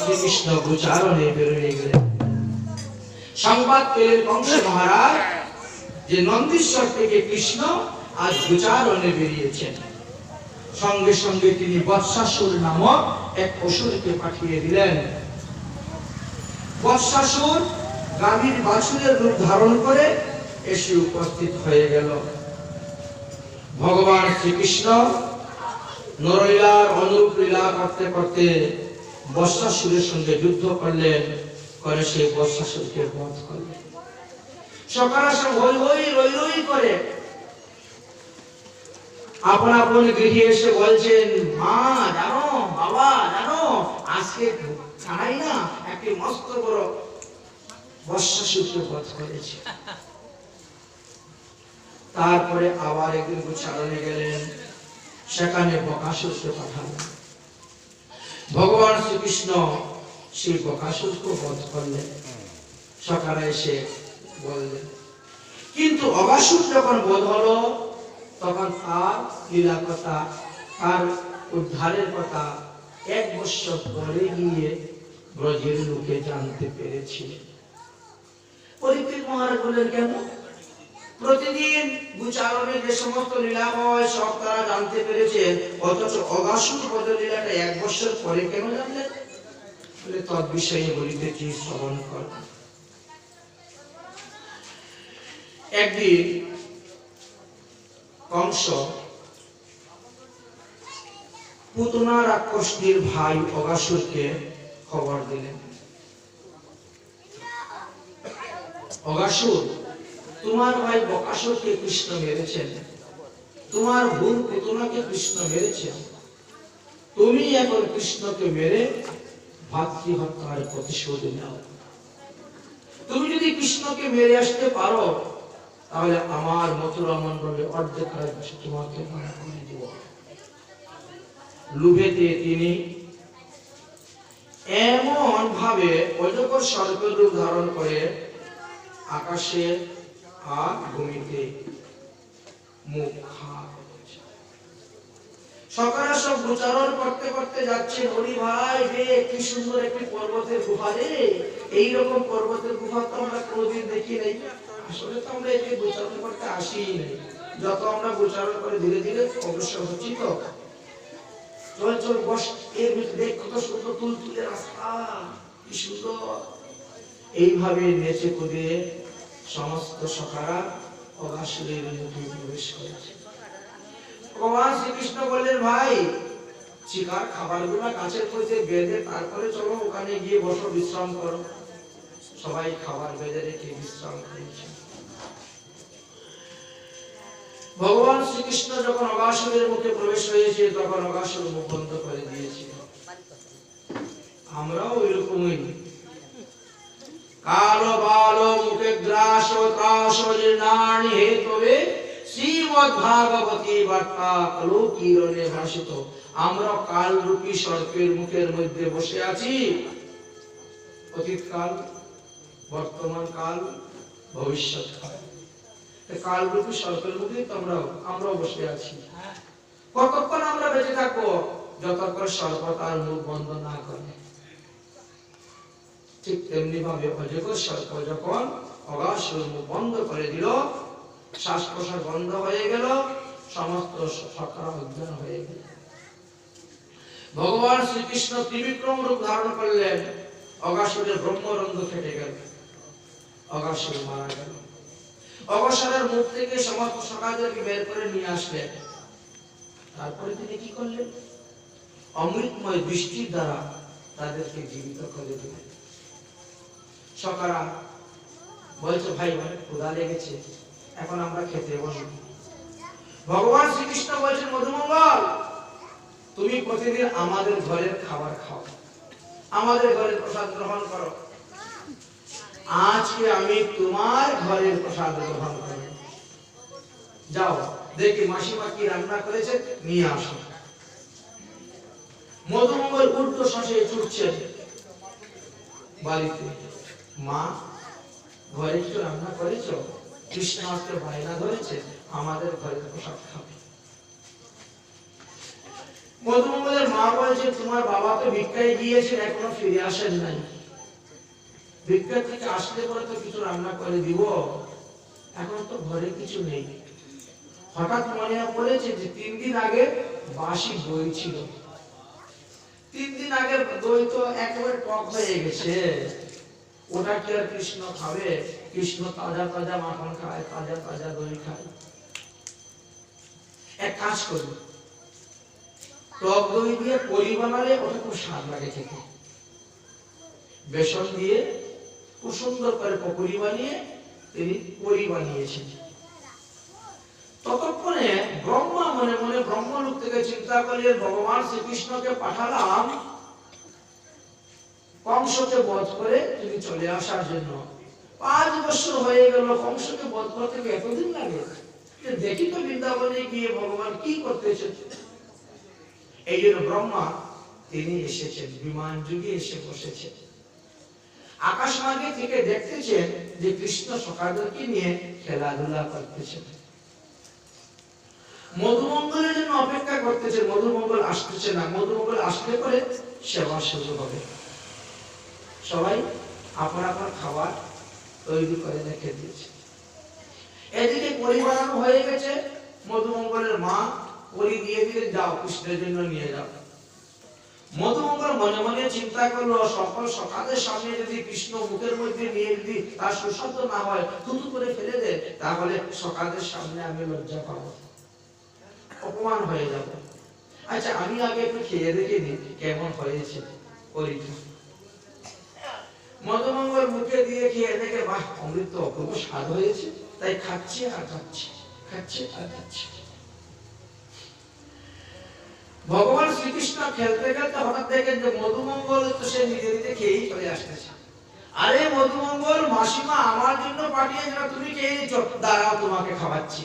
শ্রীকৃষ্ণ গোচারণে বেরিয়ে গেলেন। সংবাদ পেলেন কংস মহারাজ যে নন্দীশ্বর থেকে কৃষ্ণ আজ গোচারণে বেরিয়েছেন। সঙ্গে সঙ্গে তিনি বৎসাসুর নামক এক অসুরকে পাঠিয়ে দিলেন। বৎসাসুর গাভীর বাছুরের রূপ ধারণ করে এসে উপস্থিত হয়ে গেল। ভগবান শ্রীকৃষ্ণ নরলীলার অনুরূপ লীলা করতে করতে বৎসাসুরের সঙ্গে যুদ্ধ করলেন, করে সেই বৎসাসুরকে বধ করলেন। সকালে সব হই হই রই রই করে আপন আপন গৃহে এসে বলছেন, মা জানো, বাবা জানো, আজকে ছাড়াই না একটি মস্ত বড় বৎসাসুরকে বধ করেছে। তারপরে আবার একদিন গোচারণে গেলেন, সেখানে বকাসুরকে পাঠালেন। ভগবান শ্রীকৃষ্ণ সেই বকাসুরকে বধ করলেন। সকালে এসে বললেন, কিন্তু অগাসুর যখন বধ হলো তখন তার লীলা কথা, তার উদ্ধারের কথা 1 বৎসর পরে গিয়ে ব্রজের লোকে জানতে পেরেছিলেন। পরীক্ষিত মহারাজ বললেন, কেন? প্রতিদিন গোচারণে যে সমস্ত লীলা হয় সব তারা জানতে পেরেছেন, অথচ অগাসুর বধ লীলাটা 1 বৎসর পরে কেন জানলেন? বলে, তৎ বিষয়ে বলিতেছি, শ্রবণ কর। একদিন কংস পুতনা রাক্ষসীর ভাই অগাসুরকে খবর দিলেন, অগাসুর, তোমার ভাই বকাসুরকে কৃষ্ণ মেরেছেন, তোমার বোন পুতনাকে কৃষ্ণ মেরেছেন, তুমি এখন কৃষ্ণকে মেরে ভাতৃহত্যার প্রতিশোধ নাও। তুমি যদি কৃষ্ণকে মেরে আসতে পারো তাহলে আমার মথুরা মণ্ডলে অর্ধেক রাজ্য তোমাকে দান করে দেব। লোভেতে তিনি এমন ভাবে অজগর সর্পের রূপ ধারণ করে আকাশে আর ভূমিতে মুখ সকালে সব গোচারণ করতে করতে যাচ্ছেন। হরি ভাই রে, কি সুন্দর একটি পর্বতের গুহা রে, এইরকম পর্বতের গুহা তো আমরা কোনোদিন দেখি নাই। আসলে তো আমরা একে গোচারণ করতে আসি নাই, যত আমরা গোচারণ করে ধীরে ধীরে অগ্রসর হচ্ছি। তো চল চল বস, এর ভিতরে দেখ কত সুন্দর তুলতুলে রাস্তা, কি সুন্দর। এইভাবে নেচে কুদে সমস্ত সখারা অগাসুরের মুখে প্রবেশ করেছে। ভগবান শ্রীকৃষ্ণ বললেন, ভাই শিকার খাবারগুলো গাছের মধ্যে বেঁধে তারপরে চলো ওখানে গিয়ে বসো, বিশ্রাম করো। সবাই খাবার বেঁধে রেখে বিশ্রাম করেছে। ভগবান শ্রীকৃষ্ণ যখন অগাসুরের মুখে প্রবেশ হয়েছে তখন অগাসুর মুখ বন্ধ করে দিয়েছে। আমরাও এরকমই কালো বালো মুখে গ্রাস ত্রাস নির্ণানি হেতবে শ্রীমদ্ ভাগবতী বার্তা কালো কিরণে ভাসিত। আমরা কালরূপী সর্পের মুখের মধ্যে বসে আছি। অতীত কাল, বর্তমান কাল, ভবিষ্যৎ কাল। কালরূপী সর্পের মুখে আমরাও বসে আছি। কতক্ষণ আমরা বেঁচে থাকবো? যতক্ষণ সর্প তার মুখ বন্ধ না করে। ঠিক তেমনি ভাবে অজগর সর্প যখন অগাসুর মুখ বন্ধ করে দিল, শ্বাস প্রশ্বাস বন্ধ হয়ে গেল, সমস্ত সকারা অজ্ঞান হয়ে গেল। ভগবান শ্রীকৃষ্ণ ত্রিবিক্রম রূপ ধারণ করলেন, অগাসুরের ব্রহ্মরন্ধ্র ফেটে গেল, অগাসুর মারা গেল। অগাসুরের মুখ থেকে সমস্ত সকাদেরকে বের করে নিয়ে আসলেন। তারপরে তিনি কি করলেন? অমৃতময় বৃষ্টির দ্বারা তাদেরকে জীবিত করে দিলেন। সকারা বলছে, ভাই অনেক ক্ষুধা লেগেছে, এখন আমরা খেতে বসব। ভগবান শ্রীকৃষ্ণ বলছেন, মধুমঙ্গল, তুমি প্রতিদিন আমাদের ঘরের খাবার খাও, আমাদের ঘরের প্রসাদ গ্রহণ করো। আজকে আমি তোমার ঘরের প্রসাদ গ্রহণ করব। যাও দেখি মাসিমা কি রান্না করেছে, নিয়ে আসো। মধুমঙ্গল উল্টো শ্বাসে ছুটছে বাড়িতে। মা, ঘরে কি রান্না করেছ? কৃষ্ণ আজকে বায়না ধরেছে আমাদের ঘরের প্রসাদ খাবে। মধুমঙ্গলের মা বলছে, তোমার বাবা তো ভিক্ষায় গিয়েছেন, এখনো ফিরে আসেন নাই। ভিক্ষা থেকে আসলে পরে তো কিছু রান্না করে দিব, এখন তো ঘরে কিছু নেই। হঠাৎ মনে পড়েছে যে 3 দিন আগে বাসি দই ছিল, 3 দিন আগের দই তো একেবারে টক হয়ে গেছে, ওটা কি আর কৃষ্ণ খাবে? কৃষ্ণ তাজা তাজা মাখন খায়, তাজা তাজা দই খায়। এক কাজ করি, টক দই দিয়ে পরি বানালে ওটা খুব স্বাদ লাগে খেতে। বেসন দিয়ে খুব সুন্দর করে পকোড়ি বানিয়ে তিনি পরি বানিয়েছেন। ততক্ষণে ব্রহ্মা মনে মনে ব্রহ্মলোক থেকে চিন্তা করলেন, ভগবান শ্রীকৃষ্ণকে পাঠালাম কংসকে বধ করে তুমি চলে আসার জন্য। 5 বছর হয়ে গেল, কংসকে বধ করতে এতদিন লাগে, দেখি তো বৃন্দাবনে গিয়ে ভগবান কি করতেছে। এই জন্য ব্রহ্মা তিনি এসেছেন, বিমান যুগে এসে বসেছেন। আকাশ মার্গে থেকে দেখতেছেন যে কৃষ্ণ সখাদেরকে নিয়ে খেলাধুলা করতেছেন। মধুমঙ্গলের জন্য অপেক্ষা করতেছেন, মধুমঙ্গল আসতেছে না। মধুমঙ্গল আসলে পরে সেবা শুরু হবে। সবাই আপনার আপনার খাবার তৈরি করে রেখে দিয়েছে। এদিকে পরি বানানো হয়ে গেছে। মধুমঙ্গলের মা পরি দিয়ে দিলেন, যাও কৃষ্ণের জন্য নিয়ে যাও। মধুমঙ্গল মনে মনে চিন্তা করলো, সকল সখাদের সামনে যদি কৃষ্ণ মুখের মধ্যে নিয়ে যদি তার সুশব্দ না হয়, থুতু করে ফেলে দেয়, তাহলে সখাদের সামনে আমি লজ্জা পাবো, অপমান হয়ে যাব। আচ্ছা, আমি আগে একটু খেয়ে দেখে নিই কেমন হয়েছে পরীক্ষা। মধুমঙ্গল মুখে দিয়ে খেয়ে দেখে, বাহ, অমৃত তো অপূর্ব স্বাদ হয়েছে, তাই খাচ্ছে আর খাচ্ছে, খাচ্ছে আর খাচ্ছে। ভগবান শ্রীকৃষ্ণ খেলতে খেলতে হঠাৎ দেখেন যে মধুমঙ্গল তো সে নিজে নিজে খেয়েই চলে আসতেছে। আরে মধুমঙ্গল, মাসিমা আমার জন্য পাঠিয়েছিল, তুমি খেয়ে নিচ্ছ, দাঁড়াও তোমাকে খাওয়াচ্ছি।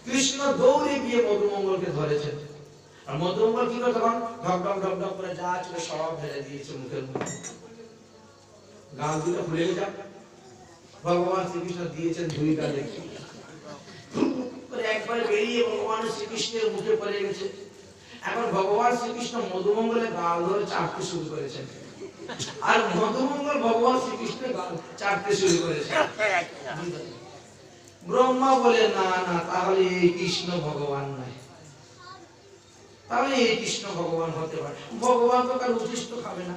কৃষ্ণ দৌড়ে গিয়ে মধুমঙ্গলকে ধরেছেন। আর মধুমঙ্গল কি করে, তখন ঢক ঢক ঢক ঢক করে যা ছিল সব ফেলে দিয়েছে মুখের মধ্যে। গাল দুটো খুলে গেছে। ভগবান শ্রীকৃষ্ণ দিয়েছেন 2 গালে, একবারে বেরিয়ে ভগবান শ্রীকৃষ্ণের মুখে পড়ে গেছে। এখন ভগবান শ্রীকৃষ্ণ মধুমঙ্গলের গাল ধরে চাটতে শুরু করেছেন, আর মধুমঙ্গল ভগবান শ্রীকৃষ্ণের গাল চাটতে শুরু করেছেন। ব্রহ্মা বলে, না না, তাহলে এই কৃষ্ণ ভগবান নয়, তাহলে এই কৃষ্ণ ভগবান হতে পারে? ভগবান তো কার উচ্ছিষ্ট খাবে না,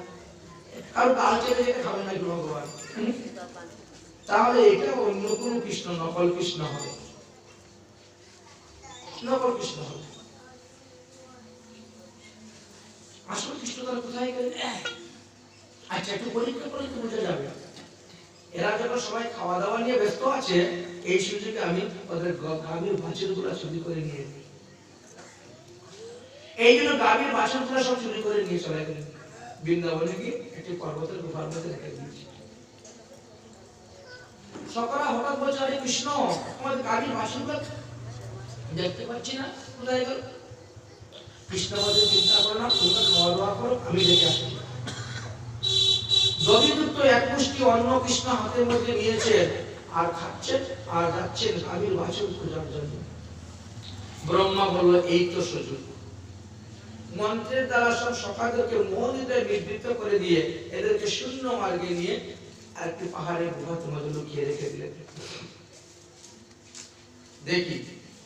কারো গাল চেপে যেতে খাবে না কি ভগবান? তাহলে এটা অন্য কোন কৃষ্ণ, নকল কৃষ্ণ হবে, নকল কৃষ্ণ হবে। আসল কৃষ্ণ তারা কোথায় গেলেন? আচ্ছা, একটু পরীক্ষা করে তো বোঝা যাবে। এরা যখন সবাই খাওয়া দাওয়া নিয়ে ব্যস্ত আছে, এই সুযোগে আমি ওদের গাভীর বাছুরগুলো চুরি করে নিয়ে যাই। এই জন্য গাভীর বাছুরগুলো সব চুরি করে নিয়ে চলে গেলেন বৃন্দাবনে গিয়ে একটি পর্বতের গুহার মধ্যে রেখে দিয়েছে। সকালে হঠাৎ বলছে, আরে কৃষ্ণ, আমাদের গাভীর বাছুরগুলো দেখতে পাচ্ছি না, কোথায় গেল? কৃষ্ণ বলছে, চিন্তা করো না, তোমরা খাওয়া দাওয়া করো, আমি দেখে আসছি। দধিযুক্ত 1 মুষ্টি অন্ন কৃষ্ণ হাতের মধ্যে নিয়েছেন, আর খাচ্ছেন আর যাচ্ছেন গাভীর বাছুর খোঁজার জন্য। ব্রহ্মা বলল, এই তো সুযোগ। মন্ত্রের দ্বারা সব সখাদেরকে মোহিতে নিবৃত্ত করে দিয়ে এদেরকে শূন্য মার্গে নিয়ে আরেকটি পাহাড়ের গুহার মধ্যে লুকিয়ে রেখে দিলেন। দেখি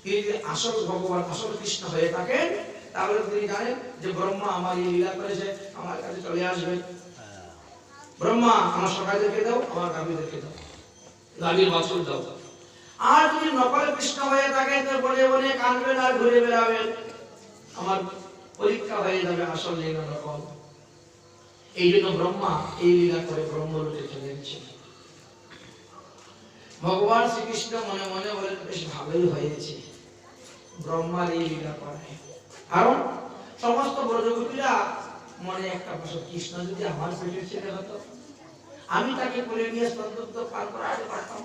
তিনি যদি আসল ভগবান আসল কৃষ্ণ হয়ে থাকেন তাহলে তিনি জানেন যে ব্রহ্মা আমার এই লীলা করেছে, আমার কাছে চলে আসবে। ব্রহ্মা আমার সকালদেরকে দাও, আমার গাভীদেরকে দাও, গাভীর বাছুর দাও। আর যদি নকল কৃষ্ণ হয়ে থাকেন তো বলে বলে কাঁদবেন আর ঘুরে বেড়াবেন, আমার পরীক্ষা হয়ে যাবে আসল লীলা নকল। এই জন্য ব্রহ্মা এই লীলা করে ব্রহ্মলোকে চলে গেছেন। ভগবান শ্রীকৃষ্ণ মনে মনে বলেন বেশ ভালোই হয়েছে ব্রহ্মার এই লীলা করায়, কারণ সমস্ত ব্রজগোপীরা মনে একটা প্রশ্ন, কৃষ্ণ যদি আমার পেটের ছেলে হতো, আমি তাকে কোলে নিয়ে স্তনদুগ্ধ পান করাতে পারতাম,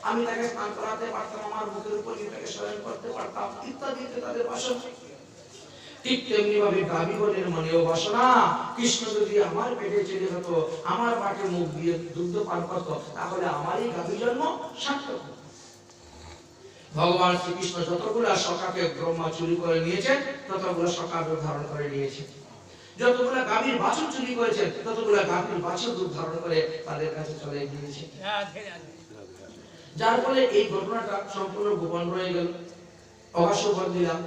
আমি তাকে স্নান করাতে পারতাম, আমার মুখের উপর তাকে শয়ন করতে পারতাম, ইত্যাদি তাদের বাসনা। ঠিক তেমনি ভাবে গাভীগণের মনেও বাসনা, কৃষ্ণ যদি আমার পেটে ছেলে হতো, আমার মাকে মুখ দিয়ে দুগ্ধ পান করতো, তাহলে আমারই গাভী জন্ম সার্থক হতো। ভগবান শ্রীকৃষ্ণ যতগুলা সখাকে ব্রহ্মা চুরি করে নিয়েছেন ততগুলা সখাকে ধারণ করে নিয়েছেন, যতগুলা গাভীর বাছুর চুরি করেছেন ততগুলা গাভীর বাছুর দুধ ধারণ করে তাদের কাছে চলে গিয়েছে। যার ফলে এই ঘটনাটা সম্পূর্ণ গোপন রয়ে গেল, অবশ্যই দিলাম,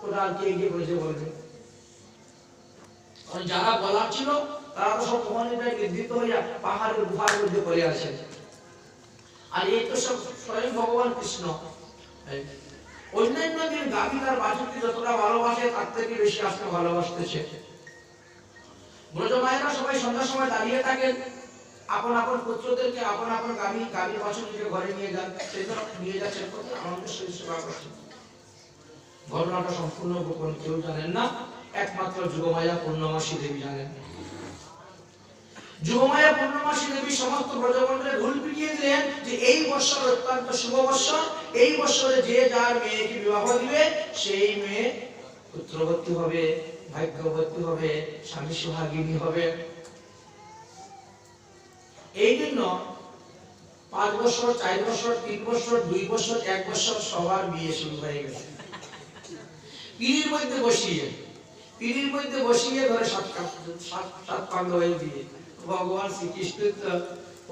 ওরা আর কে গিয়ে বলেছে বলবে। যারা বলার ছিল তারা তো সব মোহনে নির্দিষ্ট হইয়া পাহাড়ের গুহার মধ্যে পড়ে আছে। আর এই তো সব স্বয়ং ভগবান কৃষ্ণ। অন্যান্য দিন গাভী তার বাছুরকে যতটা ভালোবাসে তার থেকে বেশি আজকে ভালোবাসতেছে। ব্রজমায়েরা সবাই সন্ধ্যার সময় দাঁড়িয়ে থাকেন, আপন আপন পুত্রদেরকে আপন আপন গাভীর বাছুরকে ঘরে নিয়ে যান, সেই জন্য নিয়ে যাচ্ছেন আনন্দের সহিত সেবা করছেন। ঘটনাটা সম্পূর্ণ গোপন, কেউ জানেন না, একমাত্র যুগমায়া পূর্ণমাসী দেবী জানেন। যুগমায়া পূর্ণমাসী দেবী সমস্ত ব্রজগণকে ঢুল পিটিয়ে দিলেন যে এই বৎসর অত্যন্ত শুভ বৎসর, এই বৎসরে যে যার মেয়েকে বিবাহ দিবে সেই মেয়ে পুত্রবতী হবে, ভাগ্যবতী হবে, স্বামী সোহাগিনী হবে। এই জন্য 5 বছর, 4 বছর, 3 বছর, 2 বছর, 1 বছর সবার বিয়ে শুরু হয়ে গেছে। পীরের মধ্যে বসিয়ে ধরে সাত পাণ্ডবের বিয়ে। ভগবান শ্রীকৃষ্ণ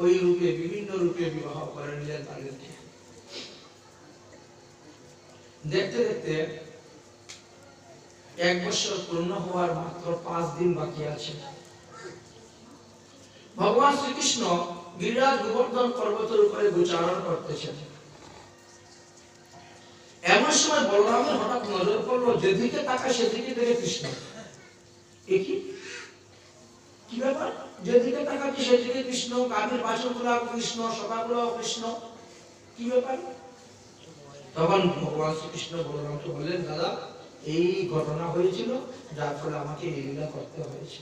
ওই রূপে বিভিন্ন রূপে বিবাহ করে নিলেন তাদেরকে। দেখতে দেখতে 1 বছর পূর্ণ হওয়ার মাত্র 5 দিন বাকি আছে। ভগবান শ্রীকৃষ্ণ গিরিরাজ গোবর্ধন পর্বতের উপরে গোচারণ করতেছেন। এমন সময় বলরামের হঠাৎ নজর পড়লো, যেদিকে তাকায় সেদিকে দেখে কৃষ্ণ। কি ব্যাপার? যেদিকে তাকাচ্ছি সেদিকে কৃষ্ণ, গাভীর বাছুরগুলো কৃষ্ণ, সখাগুলো কৃষ্ণ, কি ব্যাপার? তখন ভগবান শ্রীকৃষ্ণ বলরামকে বললেন, দাদা এই ঘটনা হয়েছিল যার ফলে আমাকে এই লীলা করতে হয়েছে।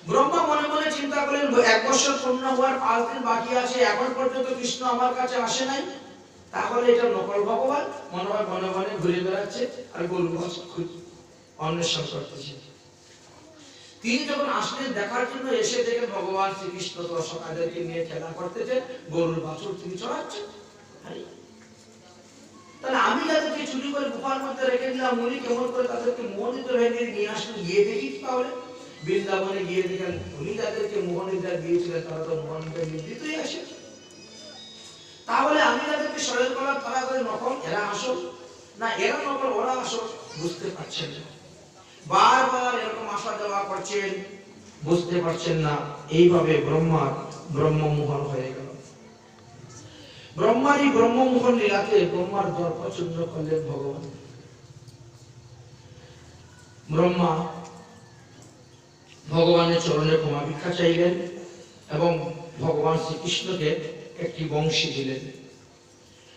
ব্রহ্মা মনে মনে চিন্তা করলেন, 1 বছর পূর্ণ হওয়ার 5 দিন বাকি আছে, এখন পর্যন্ত কৃষ্ণ আমার কাছে আসে নাই, তাহলে এটা নকল ভগবান মনে হয় মনে মনে ঘুরে বেড়াচ্ছে আর গরুর বাছুর অন্বেষণ করতেছে। তিনি যখন আসলেন দেখার জন্য এসে দেখেন ভগবান শ্রীকৃষ্ণ তো সখাদেরকে নিয়ে খেলা করতেছে, গরুর বাছুর তিনি চড়াচ্ছেন। তাহলে আমি যাদেরকে চুরি করে গুহার মধ্যে রেখে দিলাম, উনি কেমন করে তাদেরকে মোহিত ভেঙে নিয়ে আসলেন? গিয়ে দেখি তাহলে বৃন্দাবনে গিয়ে দেখেন উনি যাদেরকে মোহনিতা দিয়েছিলেন তারা তো মোহনিতা নির্দিতই আসে। তাহলে আমি যাদেরকে শরীর করলাম তারা করে নকল, এরা আসল না এরা নকল ওরা আসল, বুঝতে পারছেন না। বারবার এরকম আসা যাওয়া করছেন, বুঝতে পারছেন না। এইভাবে ব্রহ্মমোহন হয়ে গেল। ব্রহ্মারই ব্রহ্মমোহন লীলাতে ব্রহ্মার দর্প চূর্ণ করলেন ভগবান। ব্রহ্মা ভগবানের চরণে ক্ষমা ভিক্ষা চাইলেন এবং ভগবান শ্রীকৃষ্ণকে একটি বংশী দিলেন।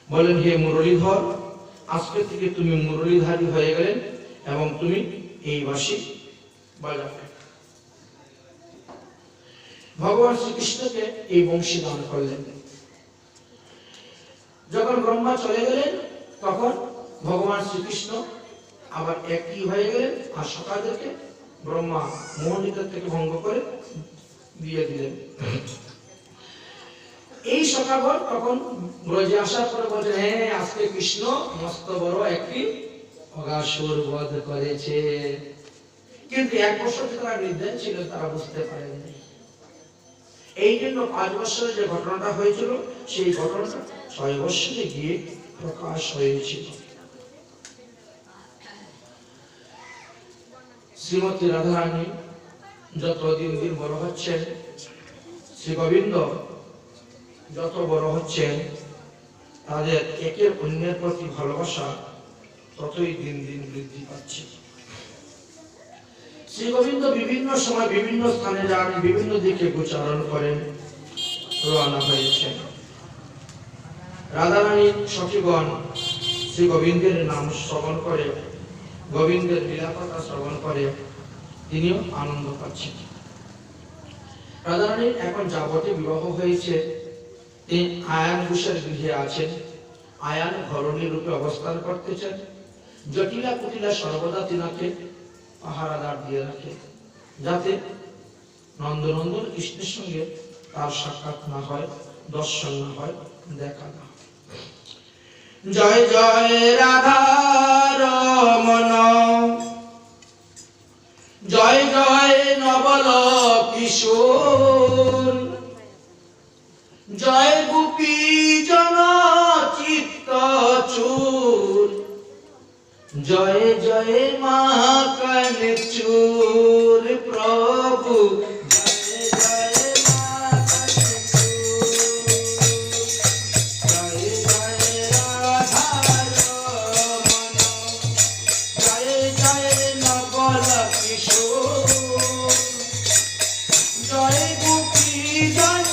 বলেন, হে মুরলীধর, আজকে থেকে তুমি মুরলীধারী হয়ে গেলেন এবং তুমি এই বাঁশি বাজাবে। ভগবান শ্রীকৃষ্ণকে এই বংশী দান করলেন। যখন ব্রহ্মা চলে গেলেন তখন ভগবান শ্রীকৃষ্ণ আবার একই হয়ে গেলেন আর সখাদেরকে ব্রহ্মা মোহনিতা থেকে ভঙ্গ করে দিয়ে দিলেন। এই সখাগণ তখন ব্রজে আসার পরে বলছেন, হ্যাঁ আজকে কৃষ্ণ মস্ত বড় একটি অগাসুর বধ করেছে। কিন্তু 1 বছর তারা নির্দেশ ছিল, তারা বুঝতে পারেনি। এই জন্য 5 বছরে যে ঘটনাটা হয়েছিল সেই ঘটনাটা 6 বছরে গিয়ে প্রকাশ হয়েছিল। শ্রীমতী রাধারানী যত দিন দিন বড় হচ্ছেন, শ্রী গোবিন্দ যত বড় হচ্ছেন, তাদের একের অন্যের প্রতি ভালোবাসা ততই দিন দিন বৃদ্ধি পাচ্ছে। শ্রী গোবিন্দ বিভিন্ন সময় বিভিন্ন স্থানে যান, বিভিন্ন দিকে গোচারণ করেন, রওনা হয়েছেন। রাধারানীর সখীগণ শ্রী গোবিন্দের নাম শ্রবণ করে, গোবিন্দের লীলাকথা শ্রবণ করে তিনিও আনন্দ পাচ্ছেন। রাধারানীর এখন যাবতীয় বিবাহ হয়েছে, তিনি আয়ান ঘোষের গৃহে আছেন, আয়ান ঘরণী রূপে অবস্থান করতেছেন। জটিলা কুটিলা সর্বদা তিনাকে পাহারাদার দিয়ে রাখে, যাতে নন্দনন্দন কৃষ্ণের সঙ্গে তার সাক্ষাৎ না হয়, দর্শন না হয়, দেখা না হয়। জয় জয় রাধা রমন, জয় জয় নবল কিশোর, জয় গোপী জন চিত্ত চূর, জয় জয় মা কানে চূর প্রভু, জয় জয় মা কানে চূর, জয় জয় রাধা রমন, জয় জয় নবল কিশোর, জয় গোপী জন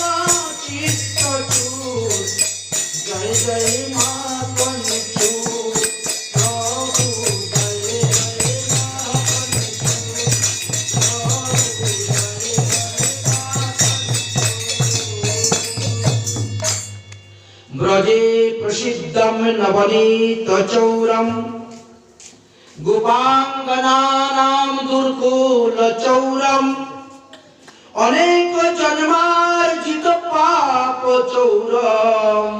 চিত্ত চূর, জয় জয় মা কানে চূর প্রভু, জয় জয় মা কানে চূর প্রভু, জয় জয় মা কানে চূর। ব্রজে প্রসিদ্ধম নবনীত চৌরম, গোপাঙ্গনানাম দুর্কুল চৌরম, অনেক জন্মার্জিত পাপ চৌরম,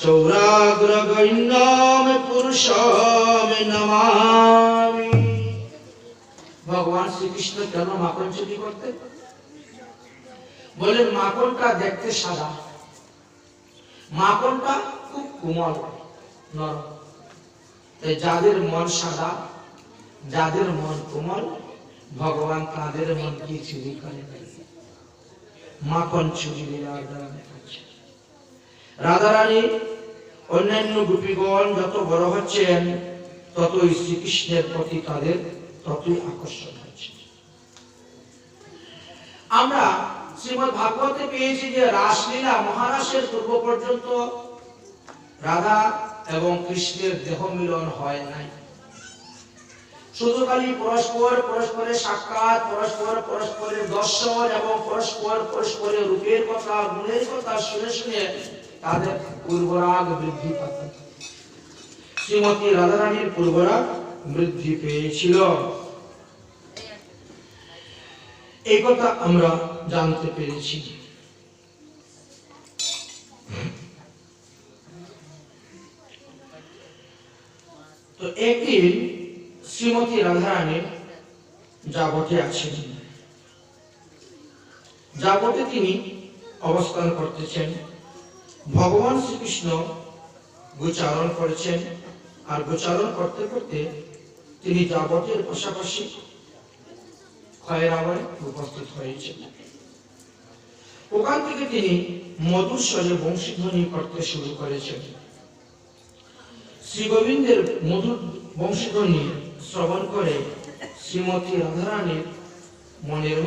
চৌরাগ্রগণ্যম পুরুষম নমামি। ভগবান শ্রীকৃষ্ণ কেন মাখন চুরি করতেন? বলেন মাখনটা দেখতে সাদা, মাখনটা খুব কোমল নরম, তাই যাদের মন সাদা, যাদের মন কোমল, ভগবান তাদের মনকে চুরি করে নেয়। মাখন চুরি দেখাচ্ছে। রাধারানী অন্যান্য গোপীগণ যত বড় হচ্ছেন, ততই শ্রীকৃষ্ণের প্রতি তাদের ততই আকর্ষণ হচ্ছে। আমরা শ্রীমদ্ ভাগবতে পেয়েছি যে রাসলীলা মহারাসের পূর্ব পর্যন্ত রাধা এবং কৃষ্ণের দেহ মিলন হয় নাই। শুধু খালি পরস্পরের সাক্ষাৎ, পরস্পরের দর্শন এবং পরস্পরের রূপের কথা, গুণের কথা শুনে শুনে তাদের পূর্বরাগ বৃদ্ধি পাত। শ্রীমতী রাধারানীর পূর্বরাগ বৃদ্ধি পেয়েছিল, এই কথা আমরা জানতে পেরেছি। তো একদিন শ্রীমতী রাধারানী যাবতে আছেন, যাবতে তিনি অবস্থান করতেছেন। ভগবান শ্রীকৃষ্ণ গোচারণ করেছেন, আর গোচারণ করতে করতে তিনি যাবতের পাশাপাশি খয়রাবাড়ে উপস্থিত হয়েছেন। ওখান থেকে তিনি মধুর স্বরে বংশীধ্বনি করতে শুরু করেছেন। শ্রী গোবিন্দের মধুর বংশীধ্বনি শ্রবণ করে শ্রীমতী রাধারানীর মনের